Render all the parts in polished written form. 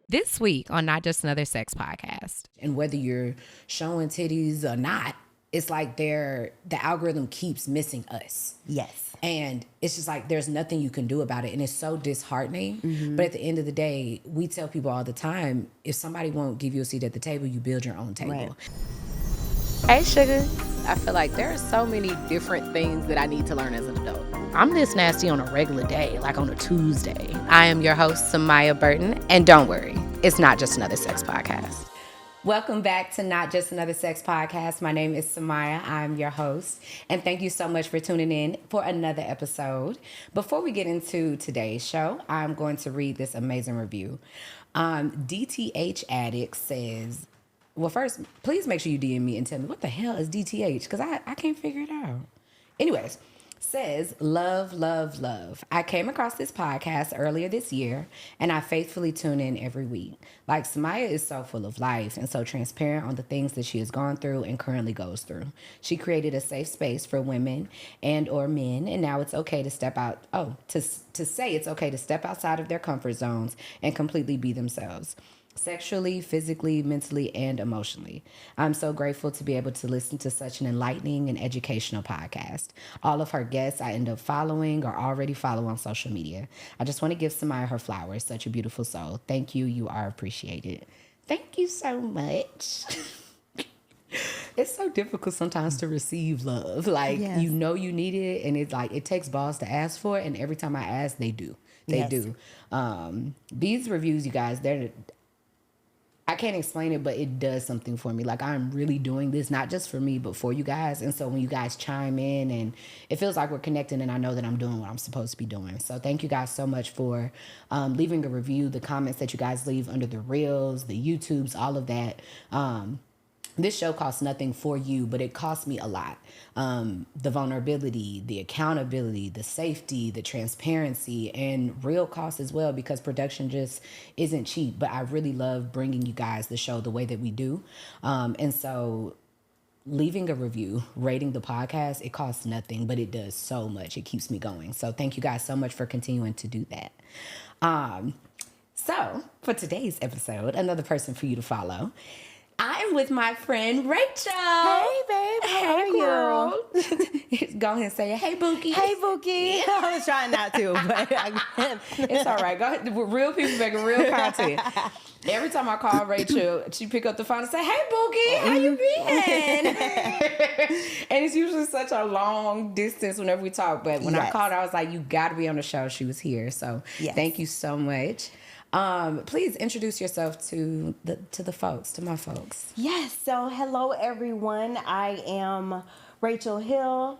This week on Not Just Another Sex Podcast. And whether you're showing titties or not, it's like the algorithm keeps missing us. Yes. And it's just like there's nothing you can do about it. And it's so disheartening. Mm-hmm. But at the end of the day, we tell people all the time, if somebody won't give you a seat at the table, you build your own table. Right. Hey, sugar. I feel like there are so many different things that I need to learn as an adult. I'm this nasty on a regular day, like on a Tuesday. I am your host, Samia Burton. And don't worry, it's not just another sex podcast. Welcome back to Not Just Another Sex Podcast. My name is Samia. I'm your host. And thank you so much for tuning in for another episode. Before we get into today's show, I'm going to read this amazing review. DTH Addict says, well, first, please make sure you DM me and tell me what the hell is DTH, because I can't figure it out. Anyways, says, love, love, love. I came across this podcast earlier this year, and I faithfully tune in every week. Like, Samia is so full of life and so transparent on the things that she has gone through and currently goes through. She created a safe space for women and or men, and now it's okay to step out, to say it's okay to step outside of their comfort zones and completely be themselves. Sexually, physically, mentally, and emotionally. I'm so grateful to be able to listen to such an enlightening and educational podcast. All of her guests I end up following or already follow on social media. I just want to give Samia her flowers. Such a beautiful soul. Thank you. You are appreciated. Thank you so much. It's so difficult sometimes to receive love. Like, Yes. you know you need it, and it's like it takes balls to ask for it, and every time I ask, they do. They Yes. do. These reviews, you guys, I can't explain it, but it does something for me. Like, I'm really doing this, not just for me, but for you guys. And so when you guys chime in, and it feels like we're connecting, and I know that I'm doing what I'm supposed to be doing. So thank you guys so much for leaving a review, the comments that you guys leave under the reels, the YouTubes, all of that. This show costs nothing for you, but it costs me a lot. The vulnerability, the accountability, the safety, the transparency, and real costs as well, because production just isn't cheap. But I really love bringing you guys the show the way that we do. And so leaving a review, rating the podcast, it costs nothing, but it does so much. It keeps me going. So thank you guys so much for continuing to do that. So for today's episode, another person for you to follow. I am with my friend Rachel. Hey, babe. How are girl. Go ahead and say it. Hey, Bookie. Hey, Bookie. I was trying not to, but It's all right. Go ahead. We're real people making real content. Every time I call Rachel, she pick up the phone and say, "Hey, Bookie, how you been?" And it's usually such a long distance whenever we talk. But when I Yes. called her, I was like, "You got to be on the show." She was here, so Yes. Thank you so much. Please introduce yourself to the folks, to my folks. Yes. So, hello, everyone. I am Rachel Hill,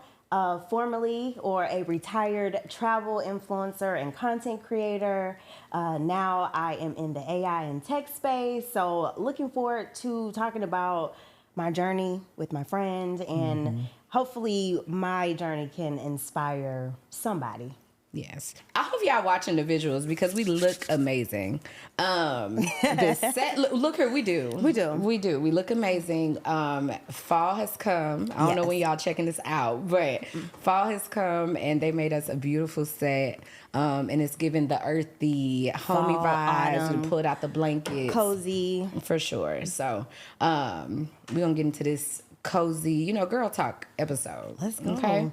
formerly or a retired travel influencer and content creator. Now I am in the AI and tech space. So, looking forward to talking about my journey with my friend, and hopefully my journey can inspire somebody. Yes. I hope y'all watching the visuals because we look amazing. The set, look here, we do. We do. We look amazing. Fall has come. I don't know Yes. when y'all checking this out, but fall has come and they made us a beautiful set. And it's giving the earthy, homey Fall, vibes. autumn, We pulled out the blankets. Cozy. For sure. So we're going to get into this cozy, girl talk episode. Let's go. Okay.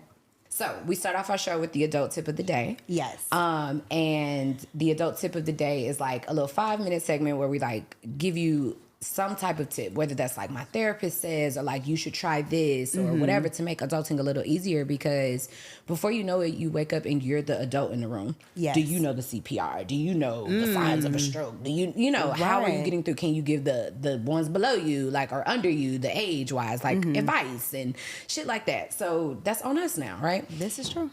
So we start off our show with the adult tip of the day. Yes. And the adult tip of the day is like a little 5-minute segment where we like give you some type of tip, whether that's like my therapist says, or like you should try this or whatever, to make adulting a little easier, because before you know it, you wake up and you're the adult in the room. Yes. Do you know the CPR? Do you know the signs of a stroke? Do you know, how are you Right. getting through? Can you give the ones below you, like, or under you, the age wise, like advice and shit like that? So that's on us now, right? This is true.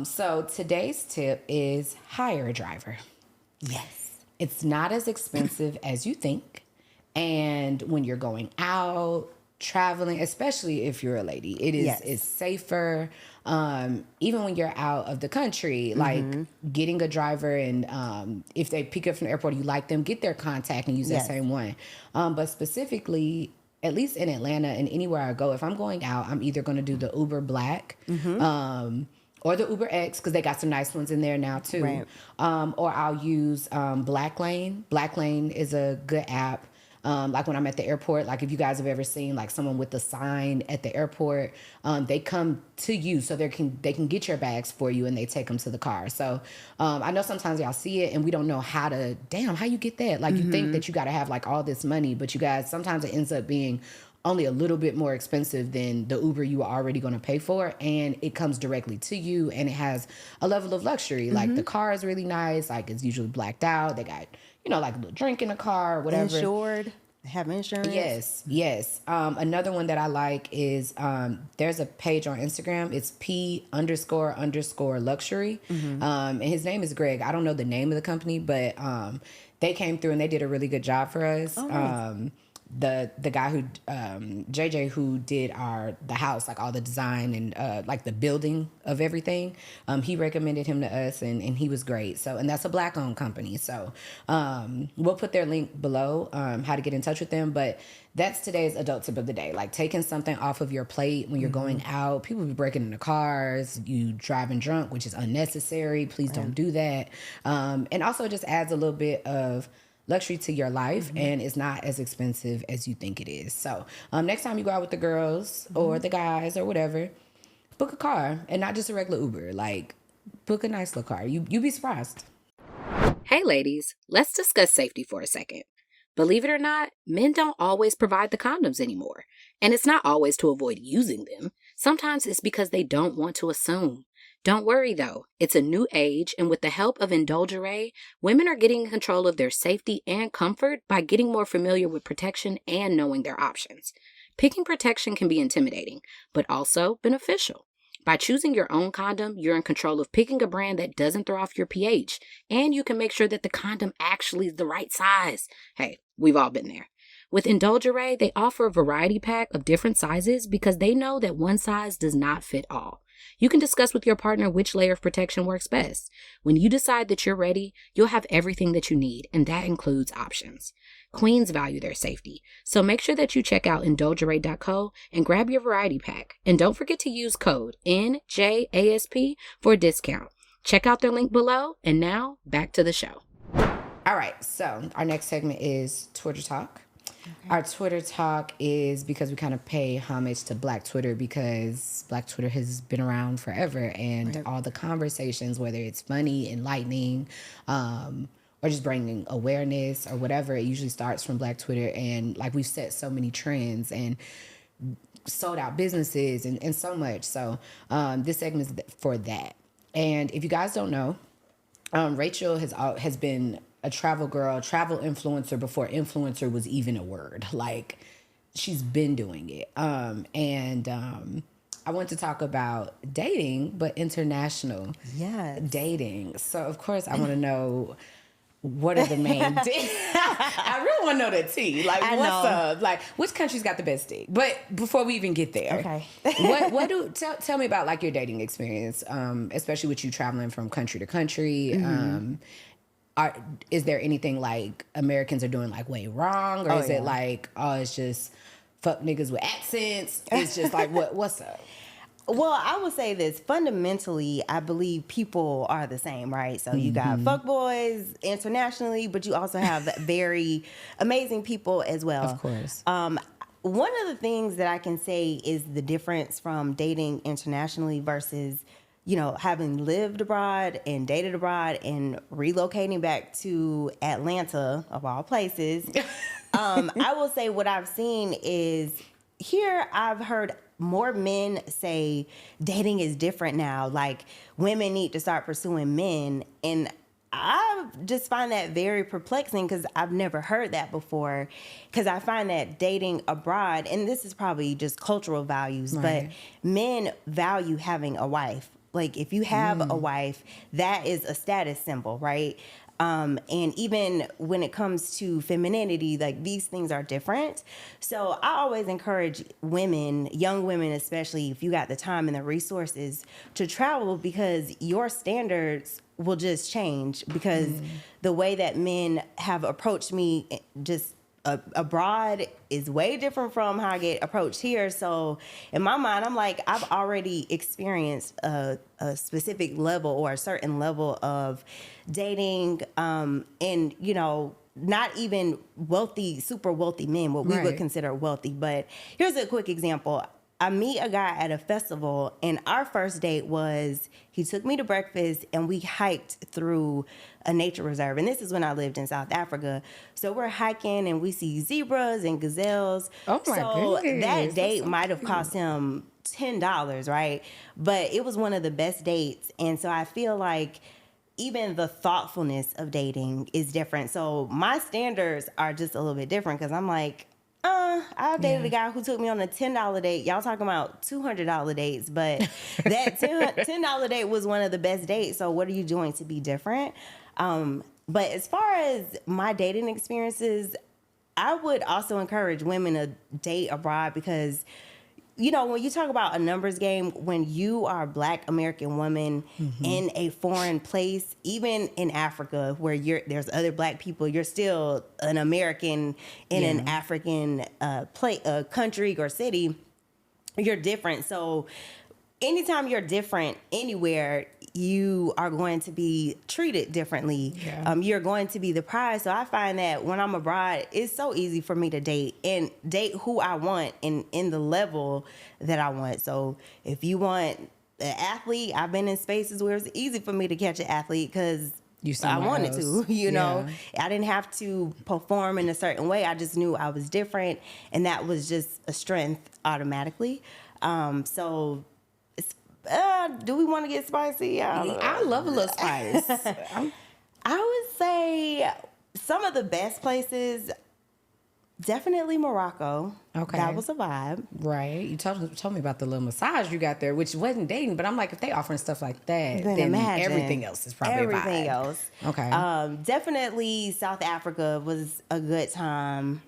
So today's tip is hire a driver. Yes. It's not as expensive as you think. And when you're going out, traveling, especially if you're a lady, it's safer. Even when you're out of the country, like getting a driver, and if they pick up from the airport, you like them, get their contact and use that same one. But specifically, at least in Atlanta and anywhere I go, if I'm going out, I'm either going to do the Uber Black, or the Uber X, because they got some nice ones in there now too. Right. Or I'll use Black Lane. Black Lane is a good app. Like when I'm at the airport, like if you guys have ever seen like someone with a sign at the airport, they come to you so they can get your bags for you and they take them to the car. So I know sometimes y'all see it and we don't know how you get that? Like you think that you got to have like all this money, but you guys, sometimes it ends up being only a little bit more expensive than the Uber you are already going to pay for, and it comes directly to you, and it has a level of luxury. Like the car is really nice, like it's usually blacked out. They got, like a little drink in the car or whatever. Insured, have insurance. Yes. Another one that I like is there's a page on Instagram. It's P__luxury. And his name is Greg. I don't know the name of the company, but they came through and they did a really good job for us. Oh, nice. The guy who JJ who did the house, like all the design and like the building of everything, he recommended him to us, and he was great. So, and that's a Black owned company. So we'll put their link below, how to get in touch with them. But that's today's adult tip of the day, like taking something off of your plate when you're going out. People be breaking into cars, you driving drunk, which is unnecessary. Please don't do that. And also it just adds a little bit of luxury to your life, and it's not as expensive as you think it is. So next time you go out with the girls or the guys or whatever, book a car, and not just a regular Uber. Like, book a nice little car. You'd be surprised. Hey ladies, let's discuss safety for a second. Believe it or not, men don't always provide the condoms anymore. And it's not always to avoid using them. Sometimes it's because they don't want to assume. Don't worry though, it's a new age, and with the help of Indulgeray, women are getting control of their safety and comfort by getting more familiar with protection and knowing their options. Picking protection can be intimidating, but also beneficial. By choosing your own condom, you're in control of picking a brand that doesn't throw off your pH, and you can make sure that the condom actually is the right size. Hey, we've all been there. With Indulgeray, they offer a variety pack of different sizes because they know that one size does not fit all. You can discuss with your partner which layer of protection works best. When you decide that you're ready, you'll have everything that you need, and that includes options. Queens value their safety, so make sure that you check out indulgeray.co and grab your variety pack. And don't forget to use code NJASP for a discount. Check out their link below, and now back to the show. All right, so our next segment is Twitter Talk. Okay. Our Twitter Talk is because we kind of pay homage to Black Twitter, because Black Twitter has been around forever, and all the conversations, whether it's funny, enlightening, or just bringing awareness or whatever, it usually starts from Black Twitter. And like, we've set so many trends and sold out businesses and so much. So this segment is for that. And if you guys don't know, Rachel has been a travel girl, travel influencer before influencer was even a word. Like, she's been doing it. And I want to talk about dating, but international dating. So of course I want to know, what are the main I really want to know the tea. Like, what's up? Like, which country's got the best dick? But before we even get there, okay. Tell me about like your dating experience, especially with you traveling from country to country. Is there anything like Americans are doing like way wrong, or is it like, it's just fuck niggas with accents? It's just like, what's up? Well, I would say this. Fundamentally, I believe people are the same, right? So you got fuckboys internationally, but you also have very amazing people as well. Of course. One of the things that I can say is the difference from dating internationally versus, having lived abroad and dated abroad and relocating back to Atlanta, of all places. I will say what I've seen is, here I've heard more men say dating is different now. Like, women need to start pursuing men. And I just find that very perplexing, because I've never heard that before. Because I find that dating abroad, and this is probably just cultural values, but men value having a wife. Like, if you have a wife, that is a status symbol, right? And even when it comes to femininity, like, these things are different. So I always encourage women, young women especially, if you got the time and the resources, to travel, because your standards will just change, because the way that men have approached me just abroad is way different from how I get approached here. So in my mind, I'm like, I've already experienced a specific level or a certain level of dating, and not even wealthy, super wealthy men, what we would consider wealthy. But here's a quick example. I meet a guy at a festival, and our first date was he took me to breakfast and we hiked through a nature reserve. And this is when I lived in South Africa. So we're hiking and we see zebras and gazelles. Oh my goodness. That date might have cost him $10, right? But it was one of the best dates. And so I feel like even the thoughtfulness of dating is different. So my standards are just a little bit different because I'm like, I dated a guy who took me on a $10 date. Y'all talking about $200 dates, but that $10 date was one of the best dates. So what are you doing to be different? But as far as my dating experiences, I would also encourage women to date abroad because, when you talk about a numbers game, when you are a Black American woman in a foreign place, even in Africa where there's other Black people, you're still an American in an African country or city. You're different. So anytime you're different anywhere, you are going to be treated differently. Yeah. You're going to be the prize. So I find that when I'm abroad, it's so easy for me to date who I want in the level that I want. So if you want an athlete, I've been in spaces where it's easy for me to catch an athlete because I wanted to, I didn't have to perform in a certain way. I just knew I was different, and that was just a strength automatically. Do we want to get spicy? I love a little spice. I would say some of the best places, definitely Morocco. Okay. That was a vibe. Right. You told me about the little massage you got there, which wasn't dating, but I'm like, if they offering stuff like that, then imagine. Everything else is probably everything a vibe. Else. Okay. Definitely South Africa was a good time.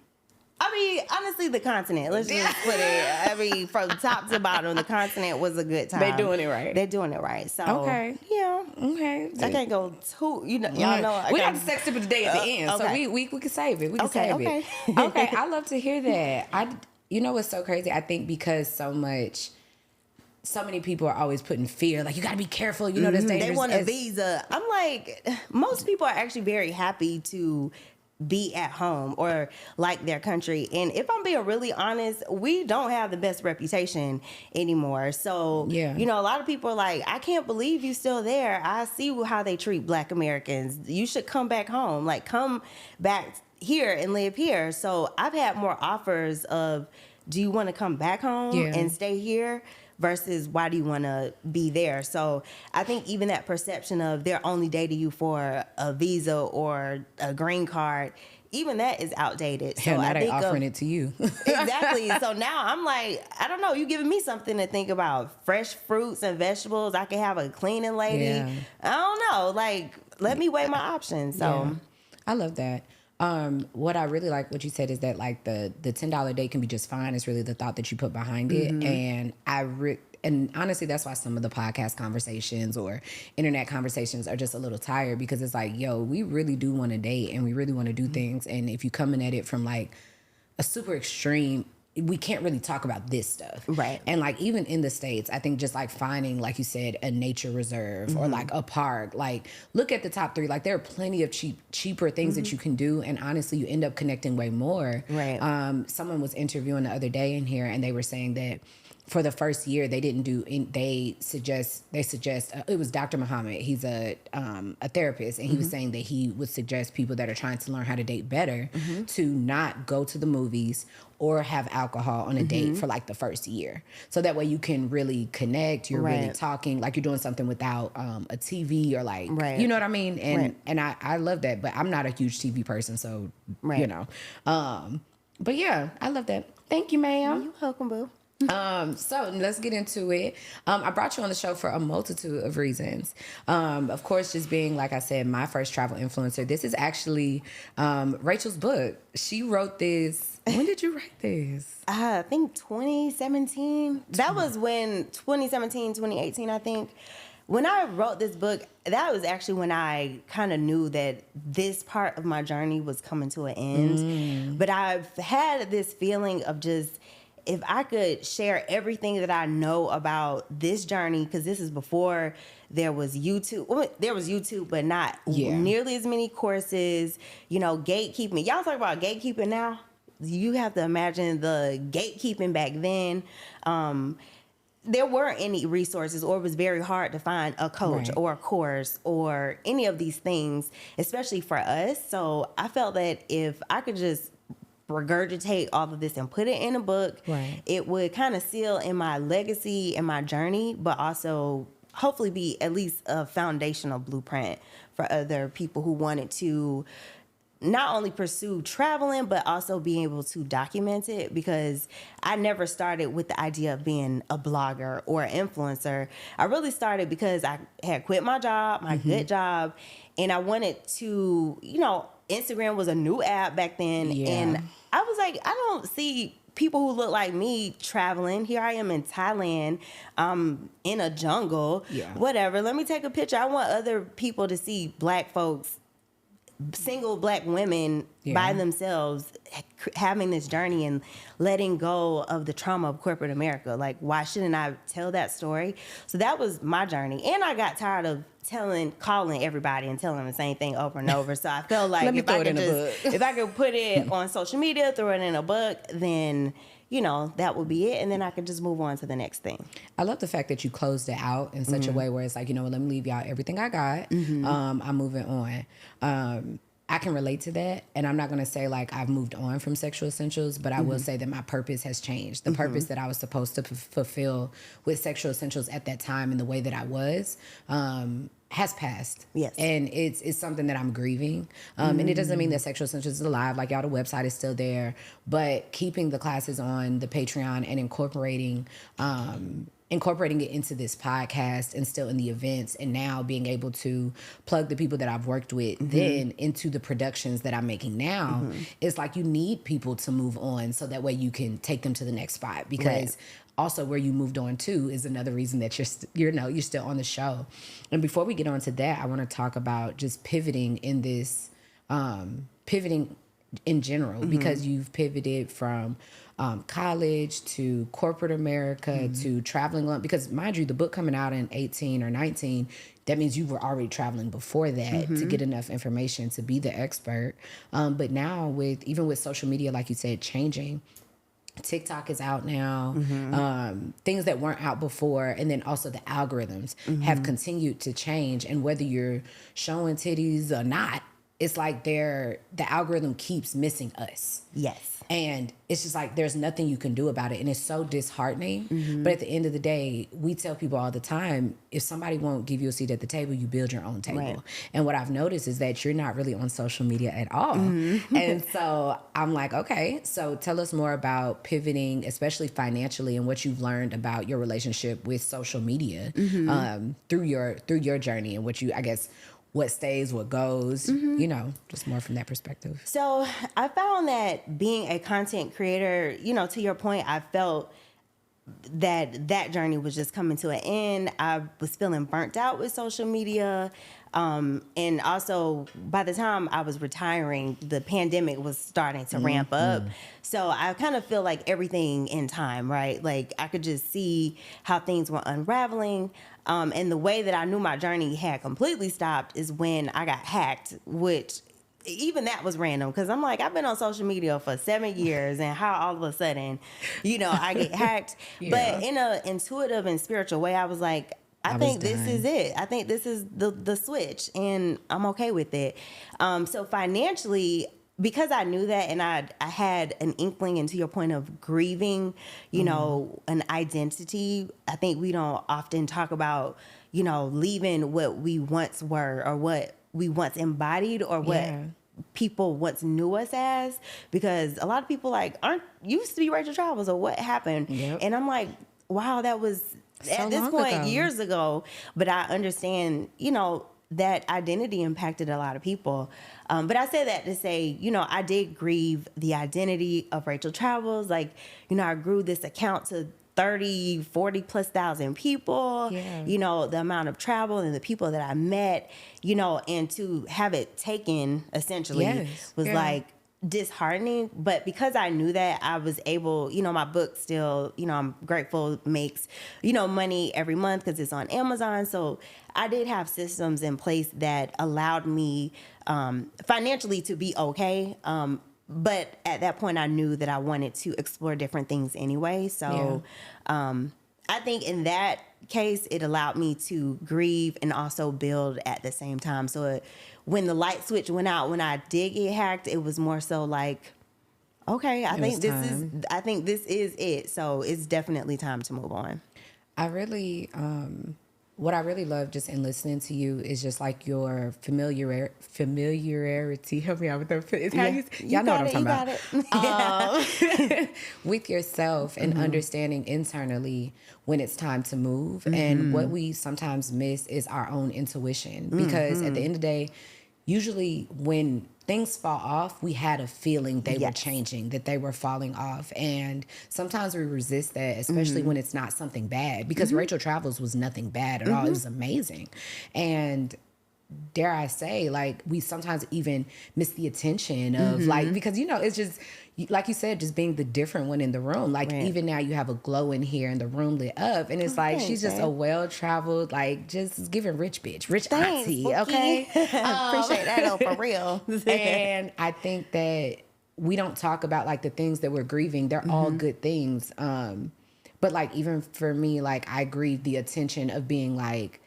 Honestly, the continent. Let's just put it. From top to bottom, the continent was a good time. They're doing it right. They're doing it right. So okay, yeah, okay. I can't go too. Y'all know. We got the sex tip of the day at the end, okay. So we can save it. We can save it. Okay, I love to hear that. What's so crazy? I think because so many people are always putting fear, like you got to be careful. This dangerous. They want a visa. I'm like, most people are actually very happy to be at home or like their country. And if I'm being really honest, we don't have the best reputation anymore. So, a lot of people are like, I can't believe you still there. I see how they treat Black Americans. You should come back home. Like, come back here and live here. So I've had more offers of, do you want to come back home and stay here? Versus why do you want to be there? So I think even that perception of they're only dating you for a visa or a green card, even that is outdated. So now they offering it to you. Exactly. So now I'm like, I don't know, you giving me something to think about. Fresh fruits and vegetables. I can have a cleaning lady. Yeah. I don't know. Like, let me weigh my options. So I love that. What I really like what you said is that like the $10 date can be just fine. It's really the thought that you put behind it. And and honestly, that's why some of the podcast conversations or internet conversations are just a little tired because it's like, we really do want to date and we really want to do things. And if you coming at it from like a super extreme, we can't really talk about this stuff. Right. And like even in the States, I think just like finding, like you said, a nature reserve or like a park, like look at the top 3. Like there are plenty of cheaper things that you can do. And honestly, you end up connecting way more. Right. Someone was interviewing the other day in here and they were saying that for the first year, they suggest it was Dr. Muhammad. He's a therapist, and he was saying that he would suggest people that are trying to learn how to date better to not go to the movies or have alcohol on a date for like the first year. So that way you can really connect. You're really talking like you're doing something without a TV or like, you know what I mean? And I love that, but I'm not a huge TV person. So, but yeah, I love that. Thank you, ma'am. You're welcome, boo. So let's get into it. I brought you on the show for a multitude of reasons. Of course, just being, like I said, my first travel influencer. This is actually Rachel's book. She wrote this. When did you write this? I think 2017. That was when 2017, 2018, I think, when I wrote this book, that was actually when I kind of knew that this part of my journey was coming to an end. But I've had this feeling of just, if I could share everything that I know about this journey, because this is before there was YouTube. Well, there was YouTube, but not nearly as many courses. You know, gatekeeping. Y'all talk about gatekeeping now. You have to imagine the gatekeeping back then. There weren't any resources, or it was very hard to find a coach or a course or any of these things, especially for us. So I felt that if I could just regurgitate all of this and put it in a book, it would kind of seal in my legacy and my journey, but also hopefully be at least a foundational blueprint for other people who wanted to not only pursue traveling, but also being able to document it, because I never started with the idea of being a blogger or an influencer. I really started because I had quit my job, my good job, and I wanted to, you know, Instagram was a new app back then, and I was like, I don't see people who look like me traveling. Here I am in Thailand, in a jungle, whatever. Let me take a picture. I want other people to see Black folks, single Black women by themselves, having this journey and letting go of the trauma of corporate America. Like, why shouldn't I tell that story? So that was my journey. And I got tired of calling everybody and telling them the same thing over and over. So I felt like if I could put it on social media, throw it in a book, then, you know, that would be it. And then I could just move on to the next thing. I love the fact that you closed it out in such a way where it's like, you know what, let me leave y'all everything I got. I'm moving on. I can relate to that. And I'm not going to say like I've moved on from Sexual Essentials, but I will say that my purpose has changed. The purpose that I was supposed to fulfill with Sexual Essentials at that time and the way that I was, has passed. Yes. And it's something that I'm grieving. And it doesn't mean that Sexual Essentials is alive. Like, y'all, the website is still there. But keeping the classes on the Patreon and incorporating it into this podcast and still in the events, and now being able to plug the people that I've worked with then into the productions that I'm making now, it's like you need people to move on so that way you can take them to the next spot. Because also where you moved on to is another reason that you're still on the show. And before we get on to that, I want to talk about just pivoting in this, pivoting in general, because you've pivoted from college to corporate America to traveling alone. Because mind you, the book coming out in 18 or 19, that means you were already traveling before that to get enough information to be the expert. But now even with social media, like you said, changing, TikTok is out now, things that weren't out before. And then also the algorithms have continued to change. And whether you're showing titties or not, it's like the algorithm keeps missing us. Yes. And it's just like there's nothing you can do about it. And it's so disheartening. But at the end of the day, we tell people all the time, if somebody won't give you a seat at the table, you build your own table. Right. And what I've noticed is that you're not really on social media at all. And so I'm like, okay, so tell us more about pivoting, especially financially, and what you've learned about your relationship with social media through your journey, and what stays, what goes, you know, just more from that perspective. So I found that being a content creator, you know, to your point, I felt that journey was just coming to an end. I was feeling burnt out with social media. And also by the time I was retiring, the pandemic was starting to ramp up. So I kind of feel like everything in time, right? Like I could just see how things were unraveling. And the way that I knew my journey had completely stopped is when I got hacked, which even that was random, because I'm like, I've been on social media for 7 years, and how all of a sudden, you know, I get hacked. But in an intuitive and spiritual way, I was like, I think this is it. I think this is the switch, and I'm okay with it. So financially, because I knew that, and I had an inkling, and to your point of grieving, you know, an identity. I think we don't often talk about, you know, leaving what we once were, or what we once embodied, or what people once knew us as, because a lot of people used to be Rachel Travels, or what happened. And I'm like, wow, that was at this point years ago. But I understand, you know, that identity impacted a lot of people. But I say that to say, you know, I did grieve the identity of Rachel Travels. Like, you know, I grew this account to 40 plus thousand people, Yeah. you know, the amount of travel and the people that I met, you know, and to have it taken essentially Yes. was Yeah. like disheartening. But because I knew that, I was able, you know, my book still, you know, I'm grateful, makes, you know, money every month because it's on Amazon. So I did have systems in place that allowed me financially to be okay. But at that point, I knew that I wanted to explore different things anyway. So I think in that case, it allowed me to grieve and also build at the same time. So when the light switch went out, when I did get hacked, it was more so like, okay, I think this is it. So it's definitely time to move on. I really, what I really love just in listening to you is just like your familiarity. Help me out with that. It's how y'all know what I'm talking about. With yourself and understanding internally when it's time to move. And what we sometimes miss is our own intuition. Because at the end of the day, usually when things fall off, we had a feeling they were changing, that they were falling off. And sometimes we resist that, especially when it's not something bad. Because Rachel Travels was nothing bad at all. It was amazing. And dare I say, like, we sometimes even miss the attention of like, because, you know, it's just, like you said, just being the different one in the room. Like, even now you have a glow in here and the room lit up. And it's like, she's just a well-traveled, like, just giving rich auntie, okay? Appreciate that, though, for real. And I think that we don't talk about, like, the things that we're grieving. They're all good things. But, like, even for me, like, I grieve the attention of being, like,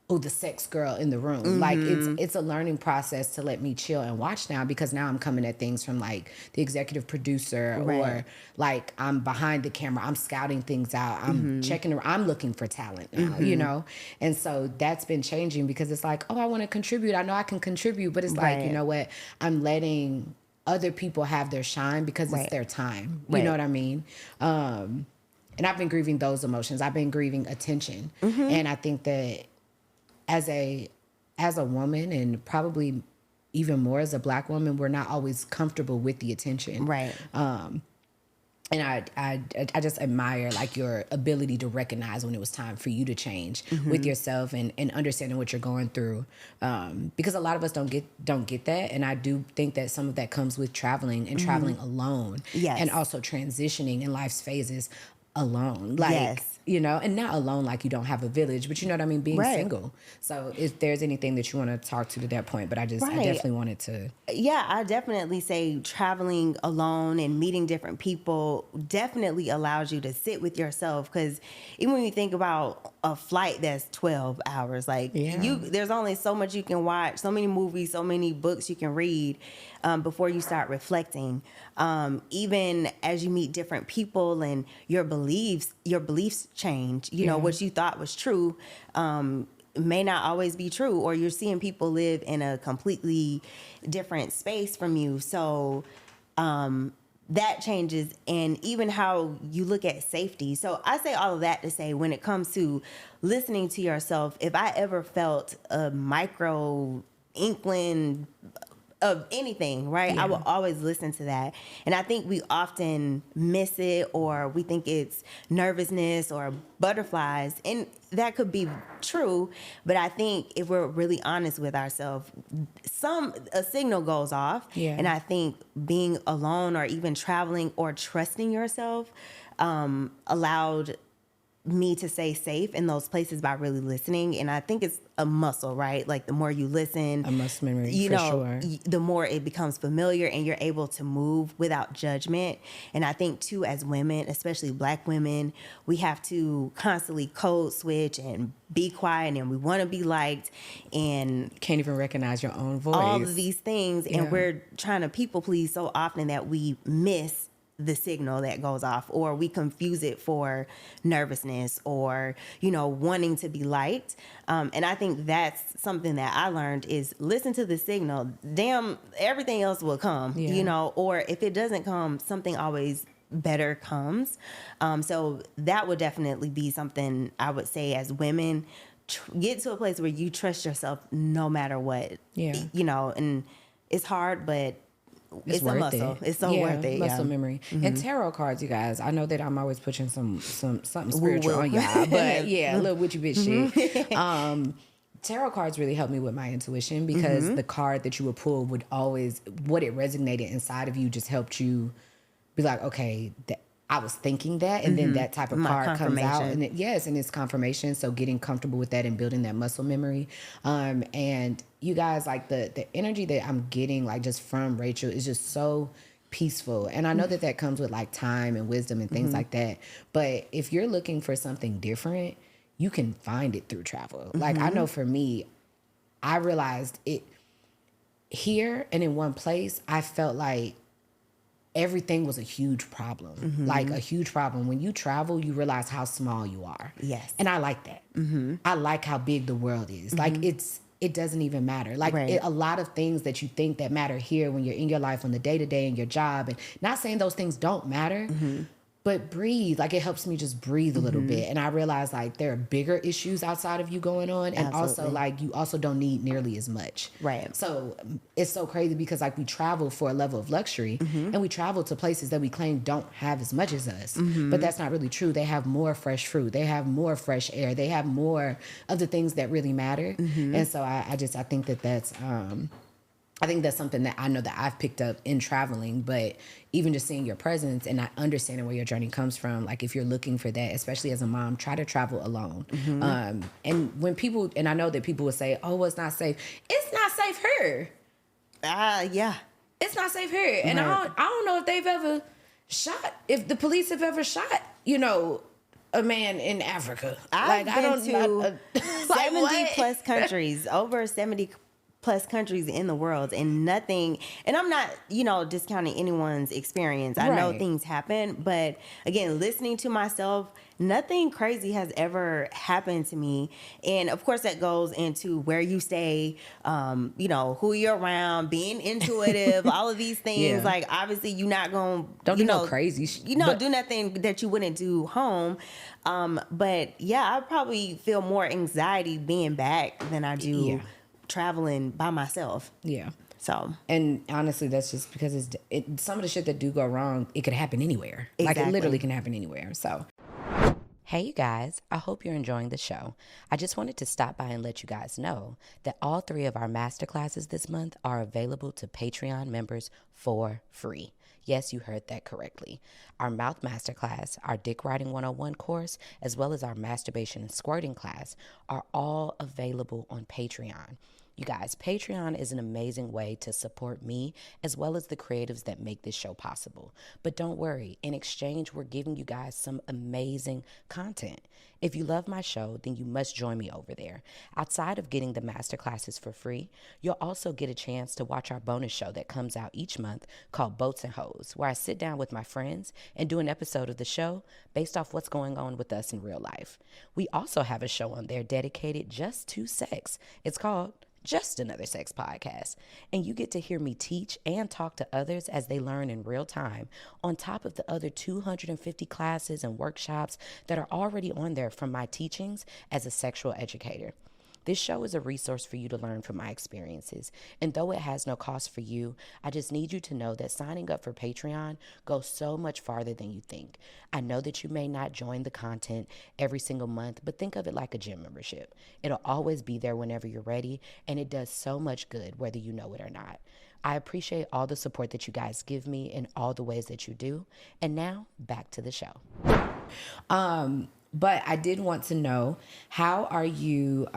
oh, the sex girl in the room. Like, it's a learning process to let me chill and watch now, because now I'm coming at things from like the executive producer or like I'm behind the camera. I'm scouting things out. I'm checking. I'm looking for talent now, you know? And so that's been changing, because it's like, oh, I want to contribute. I know I can contribute, but it's like, you know what? I'm letting other people have their shine because it's their time. You know what I mean? And I've been grieving those emotions. I've been grieving attention. And I think that as a woman, and probably even more as a Black woman, we're not always comfortable with the attention. Right. And I just admire like your ability to recognize when it was time for you to change with yourself and understanding what you're going through. Because a lot of us don't get that. And I do think that some of that comes with traveling and traveling alone. Yes. And also transitioning in life's phases alone. Like, you know, and not alone like you don't have a village, but you know what I mean? Being single. So if there's anything that you want to talk to that point, but I definitely wanted to. Yeah, I definitely say traveling alone and meeting different people definitely allows you to sit with yourself. Because even when you think about a flight that's 12 hours, like there's only so much you can watch, so many movies, so many books you can read before you start reflecting. Even as you meet different people and your beliefs change. You know, what you thought was true may not always be true, or you're seeing people live in a completely different space from you. So that changes, and even how you look at safety. So I say all of that to say, when it comes to listening to yourself, if I ever felt a micro inkling of anything, right? I will always listen to that. And I think we often miss it, or we think it's nervousness or butterflies. And that could be true. But I think if we're really honest with ourselves, a signal goes off. Yeah. And I think being alone or even traveling or trusting yourself allowed me to stay safe in those places by really listening. And I think it's a muscle, right? Like the more you listen, a muscle memory, you for know, sure. The more it becomes familiar and you're able to move without judgment. And I think too, as women, especially Black women, we have to constantly code switch and be quiet, and we want to be liked, and can't even recognize your own voice. All of these things. And we're trying to people please so often that we miss the signal that goes off, or we confuse it for nervousness or, you know, wanting to be liked. And I think that's something that I learned is listen to the signal. Damn, everything else will come, you know, or if it doesn't come, something always better comes. So that would definitely be something I would say as women, get to a place where you trust yourself no matter what, you know, and it's hard, but it's a worth muscle. it. It's so worth it. Muscle Yeah. memory. And tarot cards, you guys. I know that I'm always pushing something spiritual Woo-woo. on y'all, but yeah, a little witchy bitch shit. Tarot cards really helped me with my intuition because the card that you would pull would always, what it resonated inside of you just helped you be like, okay, I was thinking that, and then that type of card comes out, and and it's confirmation. So getting comfortable with that and building that muscle memory, and you guys, like the energy that I'm getting, like just from Rachel, is just so peaceful. And I know that comes with like time and wisdom and things like that. But if you're looking for something different, you can find it through travel. Like I know for me, I realized it here and in one place. I felt like everything was a huge problem, like a huge problem. When you travel, you realize how small you are. Yes. And I like that. I like how big the world is. Like it doesn't even matter. Like a lot of things that you think that matter here when you're in your life on the day-to-day in your job, and not saying those things don't matter, but breathe. Like it helps me just breathe a little bit. And I realize like there are bigger issues outside of you going on. And also like you also don't need nearly as much. Right. So it's so crazy because like we travel for a level of luxury and we travel to places that we claim don't have as much as us. But that's not really true. They have more fresh fruit. They have more fresh air. They have more of the things that really matter. And so I think that's I think that's something that I know that I've picked up in traveling, but even just seeing your presence and not understanding where your journey comes from. Like if you're looking for that, especially as a mom, try to travel alone. And when people, and I know that people will say, oh, well, it's not safe. It's not safe here. Yeah. It's not safe here. And I don't know if they've ever shot, if the police have ever shot, a man in Africa. I've been to 70 plus countries, over 70 plus countries in the world, and nothing, and I'm not, discounting anyone's experience. I know things happen, but again, listening to myself, nothing crazy has ever happened to me. And of course that goes into where you stay, who you're around, being intuitive, all of these things. Like obviously you're not going to do no crazy do nothing that you wouldn't do home. But yeah, I probably feel more anxiety being back than I do traveling by myself. Yeah. So, and honestly, that's just because some of the shit that do go wrong, it could happen anywhere. Like it literally can happen anywhere. So, hey, you guys, I hope you're enjoying the show. I just wanted to stop by and let you guys know that all 3 of our masterclasses this month are available to Patreon members for free. Yes, you heard that correctly. Our mouth masterclass, our dick writing 101 course, as well as our masturbation and squirting class are all available on Patreon. You guys, Patreon is an amazing way to support me as well as the creatives that make this show possible. But don't worry, in exchange, we're giving you guys some amazing content. If you love my show, then you must join me over there. Outside of getting the masterclasses for free, you'll also get a chance to watch our bonus show that comes out each month called Boats and Hoes, where I sit down with my friends and do an episode of the show based off what's going on with us in real life. We also have a show on there dedicated just to sex. It's called Just Another Sex Podcast, and you get to hear me teach and talk to others as they learn in real time, on top of the other 250 classes and workshops that are already on there from my teachings as a sexual educator. This show is a resource for you to learn from my experiences, and though it has no cost for you, I just need you to know that signing up for Patreon goes so much farther than you think. I know that you may not join the content every single month, but think of it like a gym membership. It'll always be there whenever you're ready, and it does so much good whether you know it or not. I appreciate all the support that you guys give me in all the ways that you do. And now, back to the show. But I did want to know, how are you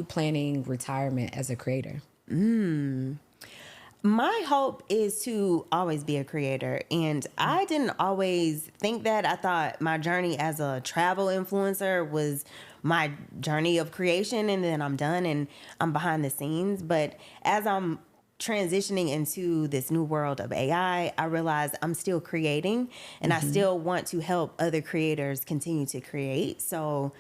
planning retirement as a creator? My hope is to always be a creator. And I didn't always think that. I thought my journey as a travel influencer was my journey of creation, and then I'm done and I'm behind the scenes. But as I'm transitioning into this new world of AI, I realize I'm still creating, and I still want to help other creators continue to create. So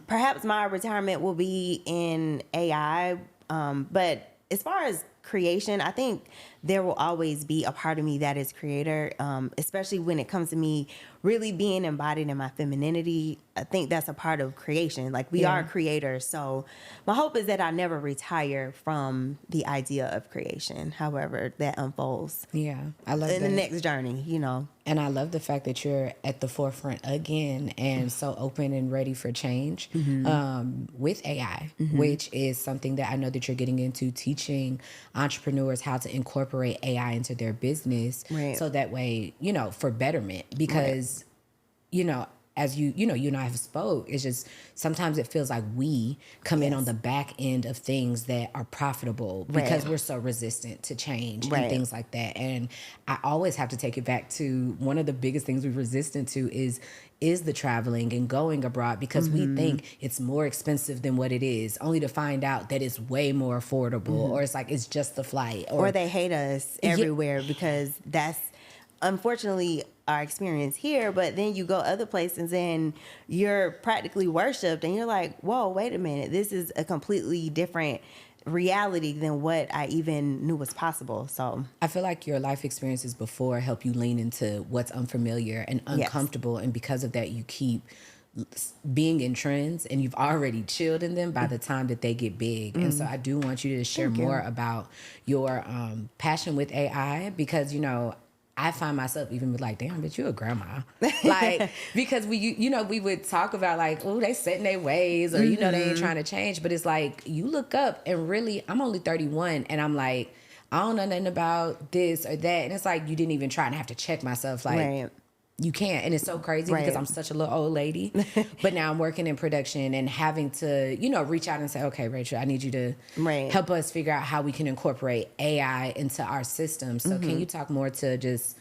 perhaps my retirement will be in AI. But as far as creation. I think there will always be a part of me that is creator, especially when it comes to me really being embodied in my femininity. I think that's a part of creation. Like, we are creators. So my hope is that I never retire from the idea of creation, however that unfolds. Yeah, I love In that. the next journey, you know. And I love the fact that you're at the forefront again and so open and ready for change with AI, which is something that I know that you're getting into, teaching entrepreneurs how to incorporate AI into their business. Right. So that way, you know, for betterment, because, you know, as you and I have spoke, it's just sometimes it feels like we come in on the back end of things that are profitable because we're so resistant to change and things like that. And I always have to take it back to one of the biggest things we're resistant to is the traveling and going abroad, because we think it's more expensive than what it is, only to find out that it's way more affordable, or it's like it's just the flight, Or they hate us everywhere because that's unfortunately our experience here. But then you go other places and you're practically worshipped and you're like, whoa, wait a minute, this is a completely different reality than what I even knew was possible. So I feel like your life experiences before help you lean into what's unfamiliar and uncomfortable, and because of that you keep being in trends and you've already chilled in them by the time that they get big. And so I do want you to share more about your passion with AI, because, you know, I find myself even like, damn, bitch, you a grandma. Like, because we would talk about like, oh, they set in their ways, or, you know, they ain't trying to change. But it's like, you look up and really, I'm only 31 and I'm like, I don't know nothing about this or that. And it's like, you didn't even try, and I have to check myself. Like, you can't. And it's so crazy because I'm such a little old lady. But now I'm working in production and having to, you know, reach out and say, okay, Rachel, I need you to help us figure out how we can incorporate AI into our system. So can you talk more to just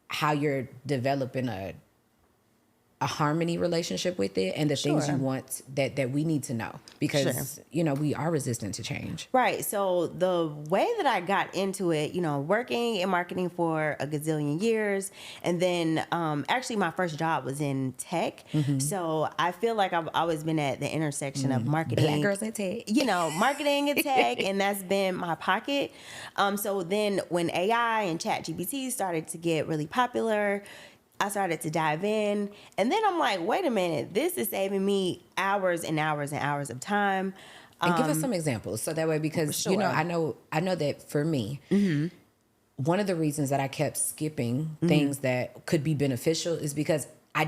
how you're developing a harmony relationship with it, and the things you want that we need to know, because you know, we are resistant to change. Right. So the way that I got into it, you know, working in marketing for a gazillion years, and then actually my first job was in tech. So I feel like I've always been at the intersection of marketing, Black girls in tech, you know, marketing and tech, and that's been my pocket. So then when AI and ChatGPT started to get really popular, I started to dive in, and then I'm like, wait a minute, this is saving me hours and hours and hours of time. And give us some examples so that way, because you know, I know that for me, one of the reasons that I kept skipping things that could be beneficial is because I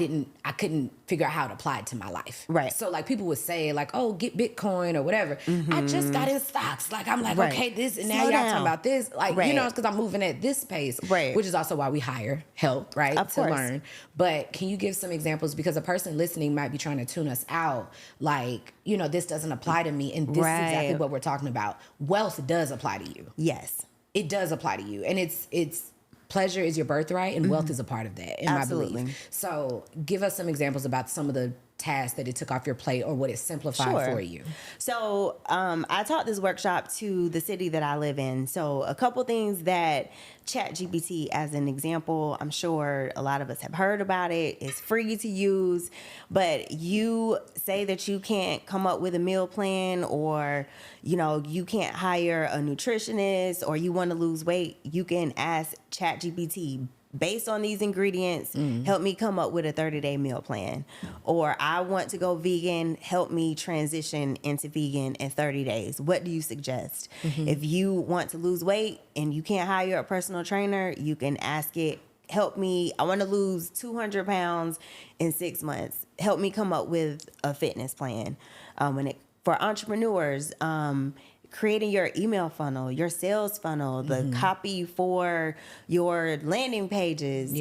couldn't figure out how to apply it to my life. Right. So like people would say like, oh, get Bitcoin or whatever. I just got in stocks. Like I'm like, okay, this, and now y'all talking about this. Like, you know, it's because I'm moving at this pace. Right. Which is also why we hire help, right? Of course. Learn. But can you give some examples? Because a person listening might be trying to tune us out. Like, you know, this doesn't apply to me. And this is exactly what we're talking about. Wealth does apply to you. Yes. It does apply to you. And it's pleasure is your birthright, and wealth is a part of that, in my belief. So give us some examples about some of the tasks that it took off your plate, or what it simplified for you. So I taught this workshop to the city that I live in. So a couple things that ChatGPT, as an example, I'm sure a lot of us have heard about it. It's free to use, but you say that you can't come up with a meal plan, or, you know, you can't hire a nutritionist, or you want to lose weight, you can ask ChatGPT, based on these ingredients, help me come up with a 30-day meal plan. Or I want to go vegan, help me transition into vegan in 30 days. What do you suggest? If you want to lose weight and you can't hire a personal trainer, you can ask it, help me, I want to lose 200 pounds in 6 months. Help me come up with a fitness plan. For entrepreneurs, creating your email funnel, your sales funnel, the copy for your landing pages.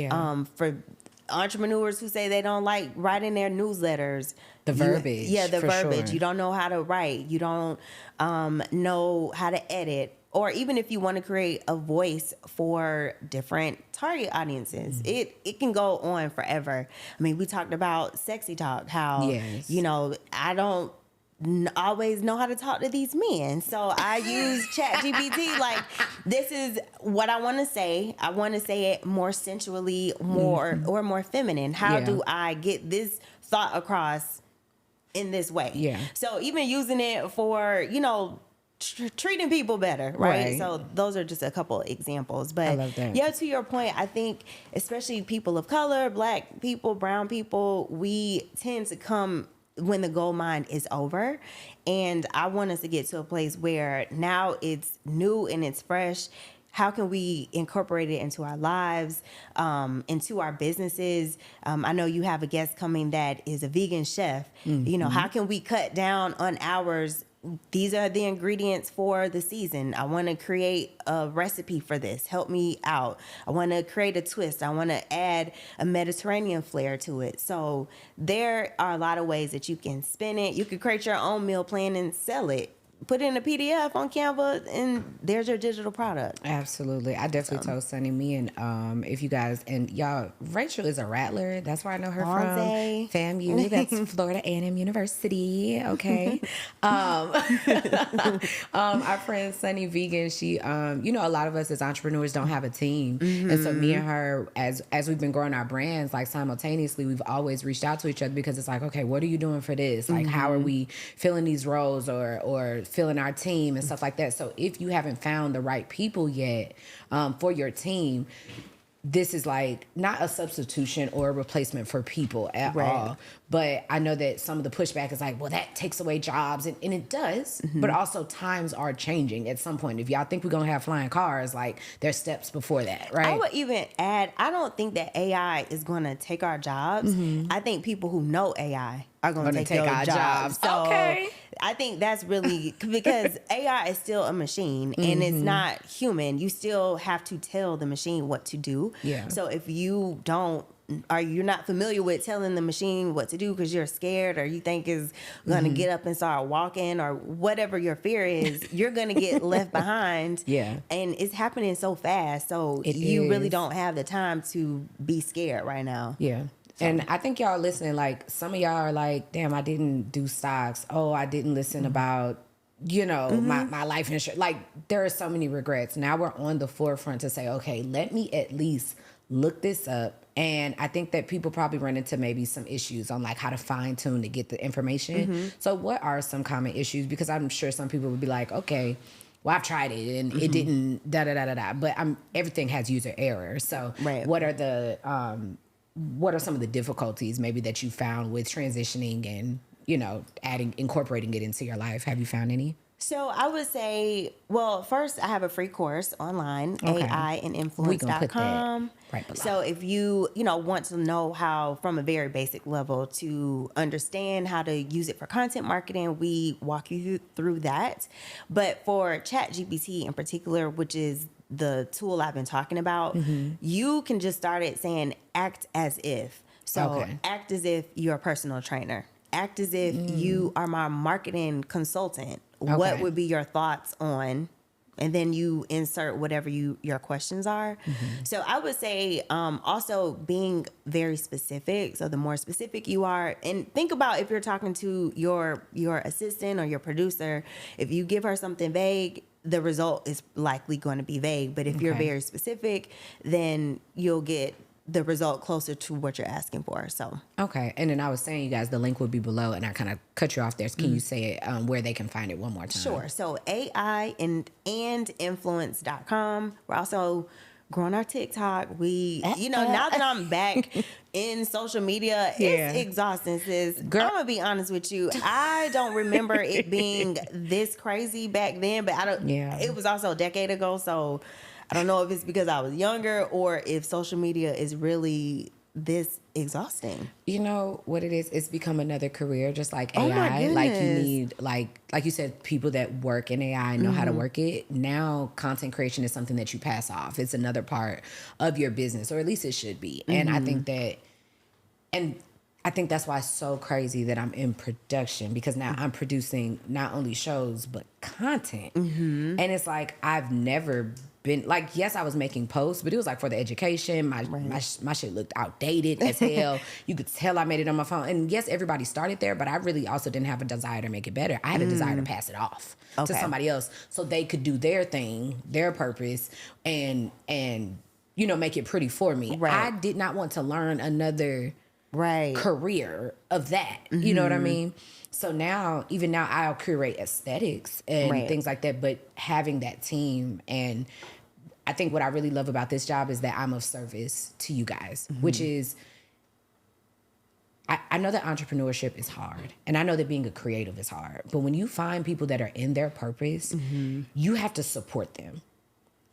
For entrepreneurs who say they don't like writing their newsletters, the verbiage. The verbiage. Sure. You don't know how to write. You don't know how to edit. Or even if you want to create a voice for different target audiences, it can go on forever. I mean, we talked about sexy talk, how, you know, I don't always know how to talk to these men. So I use ChatGPT. Like, this is what I want to say. I want to say it more sensually, or more feminine. How do I get this thought across in this way? So even using it for, you know, treating people better, right? Right. So those are just a couple examples. But I love that. yeah, to your point, I think especially people of color, Black people, brown people, we tend to come when the gold mine is over. And I want us to get to a place where now it's new and it's fresh. How can we incorporate it into our lives, into our businesses? I know you have a guest coming that is a vegan chef. You know, how can we cut down on hours? These are the ingredients for the season. I want to create a recipe for this. Help me out. I want to create a twist. I want to add a Mediterranean flair to it. So there are a lot of ways that you can spin it. You could create your own meal plan and sell it. Put it in a PDF on Canva, and there's your digital product. Absolutely. I definitely told Sunny, me and if you guys, and y'all, Rachel is a rattler. That's where I know her Fonzie. from. FAMU, that's Florida A&M University. Okay. Our friend Sunny Vegan, she, you know, a lot of us as entrepreneurs don't have a team. And so me and her, as we've been growing our brands, like simultaneously, we've always reached out to each other because it's like, okay, what are you doing for this? Like, how are we filling these roles or filling our team and stuff like that. So if you haven't found the right people yet for your team, this is like not a substitution or a replacement for people at all. But I know that some of the pushback is like, well, that takes away jobs. And it does. But also times are changing at some point. If y'all think we're going to have flying cars, like there's steps before that, right? I would even add, I don't think that AI is going to take our jobs. I think people who know AI are going to take our jobs. So Okay. I think that's really because AI is still a machine and it's not human. You still have to tell the machine what to do. Yeah. So if you don't, or you're not familiar with telling the machine what to do because you're scared or you think is going to get up and start walking or whatever your fear is, you're going to get left behind. Yeah. And it's happening so fast. So you really don't have the time to be scared right now. Yeah. And I think y'all listening, like some of y'all are like, damn, I didn't do stocks. Oh, I didn't listen about, you know, my life insurance. Like there are so many regrets. Now we're on the forefront to say, okay, let me at least look this up. And I think that people probably run into maybe some issues on like how to fine tune to get the information. So what are some common issues? Because I'm sure some people would be like, okay, well, I've tried it and it didn't da-da-da-da-da. But everything has user error. So what are some of the difficulties maybe that you found with transitioning and, you know, incorporating it into your life? Have you found any? So I would say, well, first I have a free course online, AIandinfluence.com. Right below. So if you want to know how, from a very basic level, to understand how to use it for content marketing, we walk you through that. But for ChatGPT in particular, which is the tool I've been talking about, you can just start it saying, act as if. So act as if you're a personal trainer. Act as if you are my marketing consultant. What would be your thoughts on? And then you insert whatever your questions are. So I would say also being very specific. So the more specific you are, and think about if you're talking to your assistant or your producer, if you give her something vague, the result is likely going to be vague. But if you're very specific, then you'll get the result closer to what you're asking for. So okay. And then I was saying, you guys, the link would be below, and I kind of cut you off there. So can you say it where they can find it one more time? Sure. So AIandinfluence.com. We're also growing our TikTok. We, now that I'm back in social media, it's exhausting, sis. Girl. I'm gonna be honest with you. I don't remember it being this crazy back then, but it was also a decade ago, so I don't know if it's because I was younger or if social media is really this exhausting. You know what it is? It's become another career, just like Oh AI. my Like you goodness. need, like you said, people that work in AI and know how to work it. Now, content creation is something that you pass off. It's another part of your business, or at least it should be. And I think that's why it's so crazy that I'm in production, because now I'm producing not only shows but content. And it's like I've never been like, yes, I was making posts, but it was like for the education. My shit looked outdated as hell. You could tell I made it on my phone. And yes, everybody started there, but I really also didn't have a desire to make it better. I had a desire to pass it off to somebody else so they could do their thing, their purpose, and make it pretty for me. Right. I did not want to learn another career of that. You know what I mean? So now, even now, I'll curate aesthetics and things like that, but having that team. And I think what I really love about this job is that I'm of service to you guys, which is, I know that entrepreneurship is hard, and I know that being a creative is hard, but when you find people that are in their purpose, you have to support them.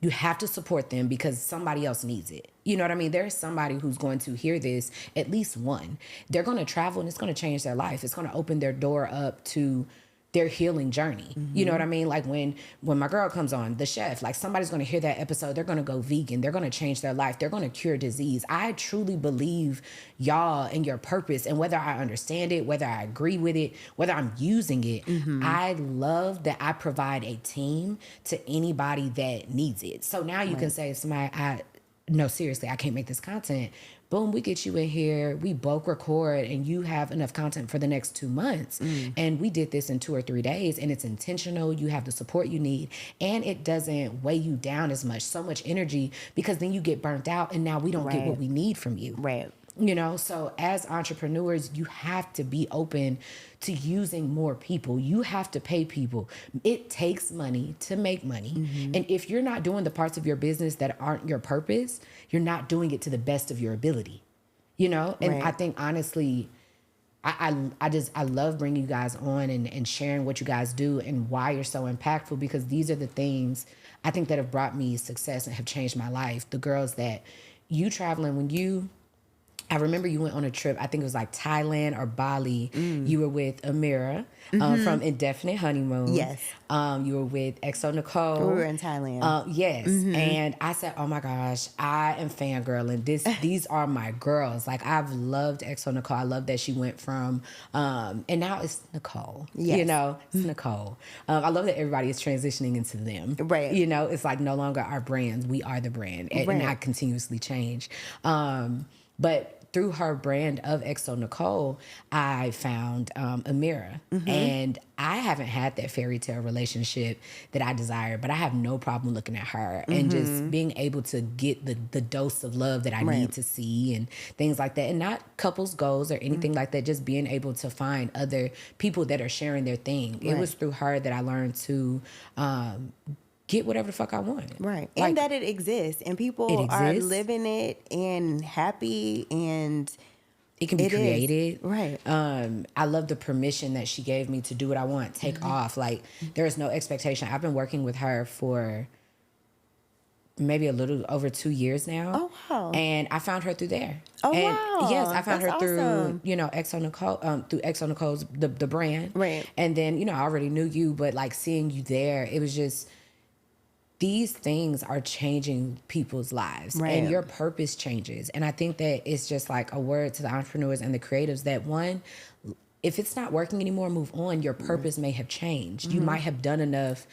You have to support them because somebody else needs it. You know what I mean? There's somebody who's going to hear this, at least one. They're going to travel and it's going to change their life. It's going to open their door up to their healing journey. You know what I mean? Like when my girl comes on, the chef, like somebody's going to hear that episode. They're going to go vegan. They're going to change their life. They're going to cure disease. I truly believe y'all and your purpose, and whether I understand it, whether I agree with it, whether I'm using it, I love that I provide a team to anybody that needs it. So now you can say, no, seriously, I can't make this content. Boom, we get you in here, we bulk record, and you have enough content for the next 2 months. And we did this in 2 or 3 days, and it's intentional. You have the support you need, and it doesn't weigh you down as much, so much energy, because then you get burnt out, and now we don't get what we need from you. You know, so as entrepreneurs, you have to be open to using more people. You have to pay people. It takes money to make money. And if you're not doing the parts of your business that aren't your purpose, you're not doing it to the best of your ability, you know? And I think, honestly, I love bringing you guys on and sharing what you guys do and why you're so impactful, because these are the things I think that have brought me success and have changed my life. The girls that you traveling, I remember you went on a trip, I think it was like Thailand or Bali. You were with Amira from Indefinite Honeymoon. Yes. You were with XO Nicole. We were in Thailand. Yes. And I said, oh my gosh, I am fangirling. These are my girls. Like, I've loved XO Nicole. I love that she went from, and now it's Nicole. Yes. You know, it's Nicole. I love that everybody is transitioning into them. Right. You know, it's like no longer our brands. We are the brand. And I continuously change. But through her brand of XO Nicole, I found Amira. And I haven't had that fairy tale relationship that I desire, but I have no problem looking at her and just being able to get the dose of love that I need to see and things like that. And not couples goals or anything like that, just being able to find other people that are sharing their thing. It was through her that I learned to get whatever the fuck I want. Right. Like, and that it exists. And people are living it and happy, and it can be created. Right. I love the permission that she gave me to do what I want, take off. Like, there is no expectation. I've been working with her for maybe a little over 2 years now. Oh, wow. And I found her through there. Oh, and wow. Yes, I found That's her through, awesome. XO Nicole, through XO Nicole's, the brand. Right. And then, I already knew you, but like seeing you there, it was just, these things are changing people's lives, and your purpose changes. And I think that it's just like a word to the entrepreneurs and the creatives that, one, if it's not working anymore, move on. Your purpose may have changed. You might have done enough,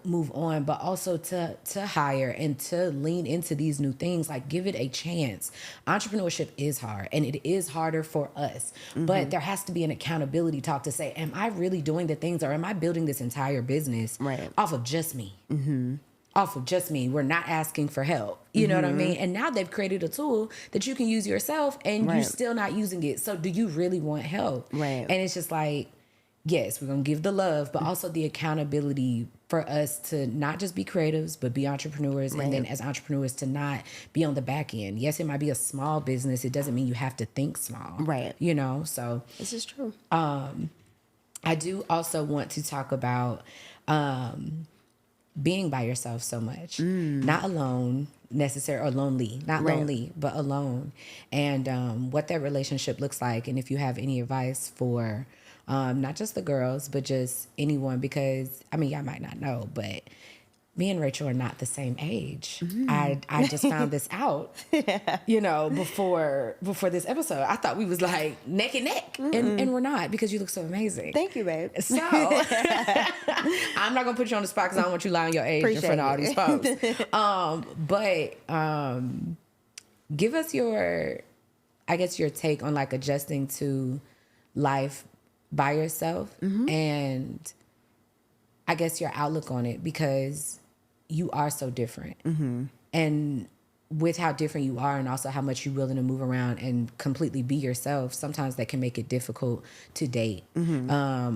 move on, but also to hire and to lean into these new things. Like, give it a chance. Entrepreneurship is hard, and it is harder for us, but there has to be an accountability talk to say, am I really doing the things, or am I building this entire business off of just me? Off of just me. We're not asking for help. You know what I mean? And now they've created a tool that you can use yourself, and you're still not using it. So do you really want help? Right. And it's just like, yes, we're going to give the love, but also the accountability for us to not just be creatives, but be entrepreneurs. And then as entrepreneurs, to not be on the back end. Yes, it might be a small business. It doesn't mean you have to think small. Right. So This is true. I do also want to talk about being by yourself so much. Not alone necessarily, or lonely. Not lonely, but alone. And what that relationship looks like. And if you have any advice for not just the girls, but just anyone, because, y'all might not know, but me and Rachel are not the same age. I just found this out, before this episode. I thought we was like neck and neck, and we're not, because you look so amazing. Thank you, babe. So I'm not gonna put you on the spot because I don't want you lying your age in front of all these folks. But give us your take on like adjusting to life by yourself, and I guess your outlook on it, because you are so different. And with how different you are and also how much you're willing to move around and completely be yourself, sometimes that can make it difficult to date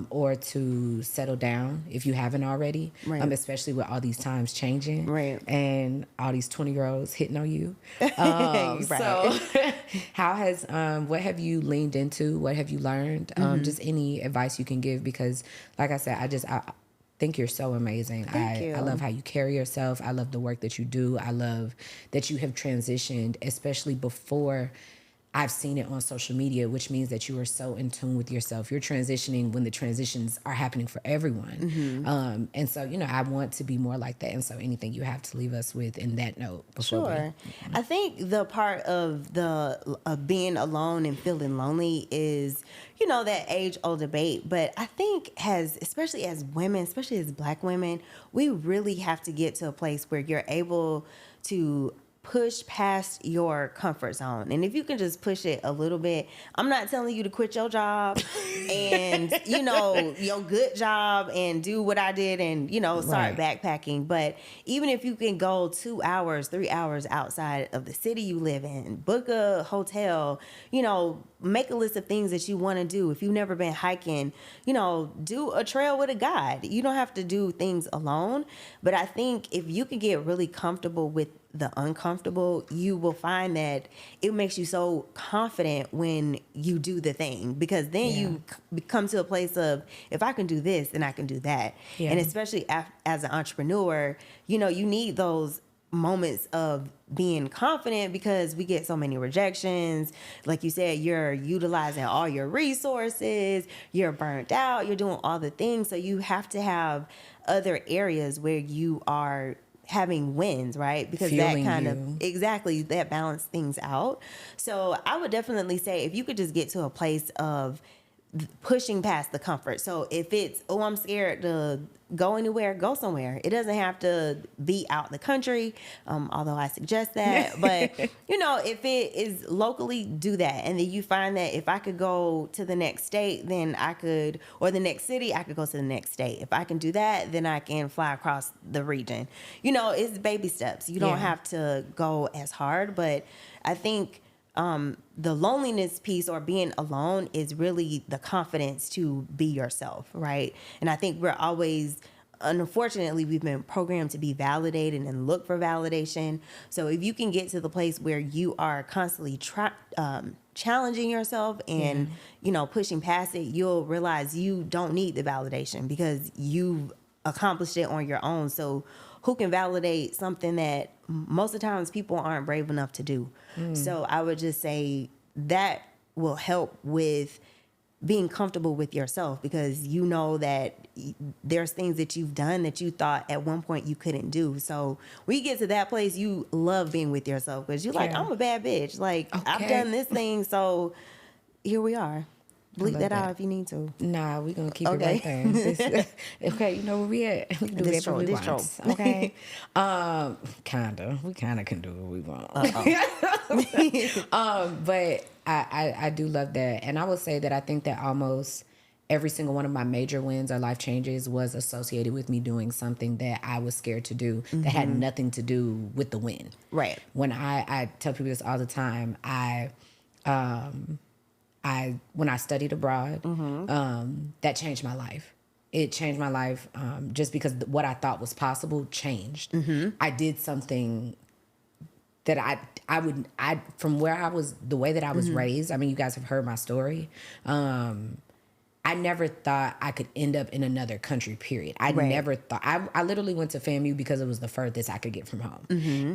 or to settle down if you haven't already, especially with all these times changing and all these 20-year-olds hitting on you. So what have you leaned into? What have you learned? Just any advice you can give, because like I said, I think you're so amazing. I love how you carry yourself. I love the work that you do. I love that you have transitioned, especially before I've seen it on social media, which means that you are so in tune with yourself. You're transitioning when the transitions are happening for everyone. And so, I want to be more like that. And so anything you have to leave us with in that note before I think the part of being alone and feeling lonely is, that age-old debate. But I think especially as women, especially as Black women, we really have to get to a place where you're able to push past your comfort zone. And if you can just push it a little bit, I'm not telling you to quit your job and, your good job and do what I did and, start backpacking. But even if you can go 2 hours, 3 hours outside of the city you live in, book a hotel, make a list of things that you want to do. If you've never been hiking, do a trail with a guide. You don't have to do things alone. But I think if you can get really comfortable with the uncomfortable, you will find that it makes you so confident when you do the thing, because then you come to a place of, if I can do this, then I can do that. And especially as an entrepreneur, you need those moments of being confident, because we get so many rejections. Like you said, you're utilizing all your resources, you're burnt out, you're doing all the things. So you have to have other areas where you are having wins, right? Because Fueling that kind of that balance things out. So I would definitely say, if you could just get to a place of pushing past the comfort. So if it's, I'm scared to go anywhere, go somewhere. It doesn't have to be out in the country, although I suggest that. But, if it is locally, do that. And then you find that if I could go to the next state, then I could, or the next city, I could go to the next state. If I can do that, then I can fly across the region. It's baby steps. You don't have to go as hard. But I think the loneliness piece, or being alone, is really the confidence to be yourself, right? And I think we're always, unfortunately, we've been programmed to be validated and look for validation. So if you can get to the place where you are constantly challenging yourself and, pushing past it, you'll realize you don't need the validation, because you've accomplished it on your own. So who can validate something that most of the times people aren't brave enough to do? So I would just say that will help with being comfortable with yourself, because you know that there's things that you've done that you thought at one point you couldn't do. So when you get to that place, you love being with yourself, because you're like, I'm a bad bitch. Like, I've done this thing, so here we are. Bleep that out if you need to. Nah, we're going to keep it right there. Okay, you know where we at? We can do whatever we want. Okay. We kind of can do what we want. But I do love that. And I will say that I think that almost every single one of my major wins or life changes was associated with me doing something that I was scared to do that had nothing to do with the win. Right. When I tell people this all the time, when I studied abroad, that changed my life. It changed my life just because what I thought was possible changed. I did something that I from where I was, the way that I was raised. I mean, you guys have heard my story. I never thought I could end up in another country, period. I never thought. I literally went to FAMU because it was the furthest I could get from home.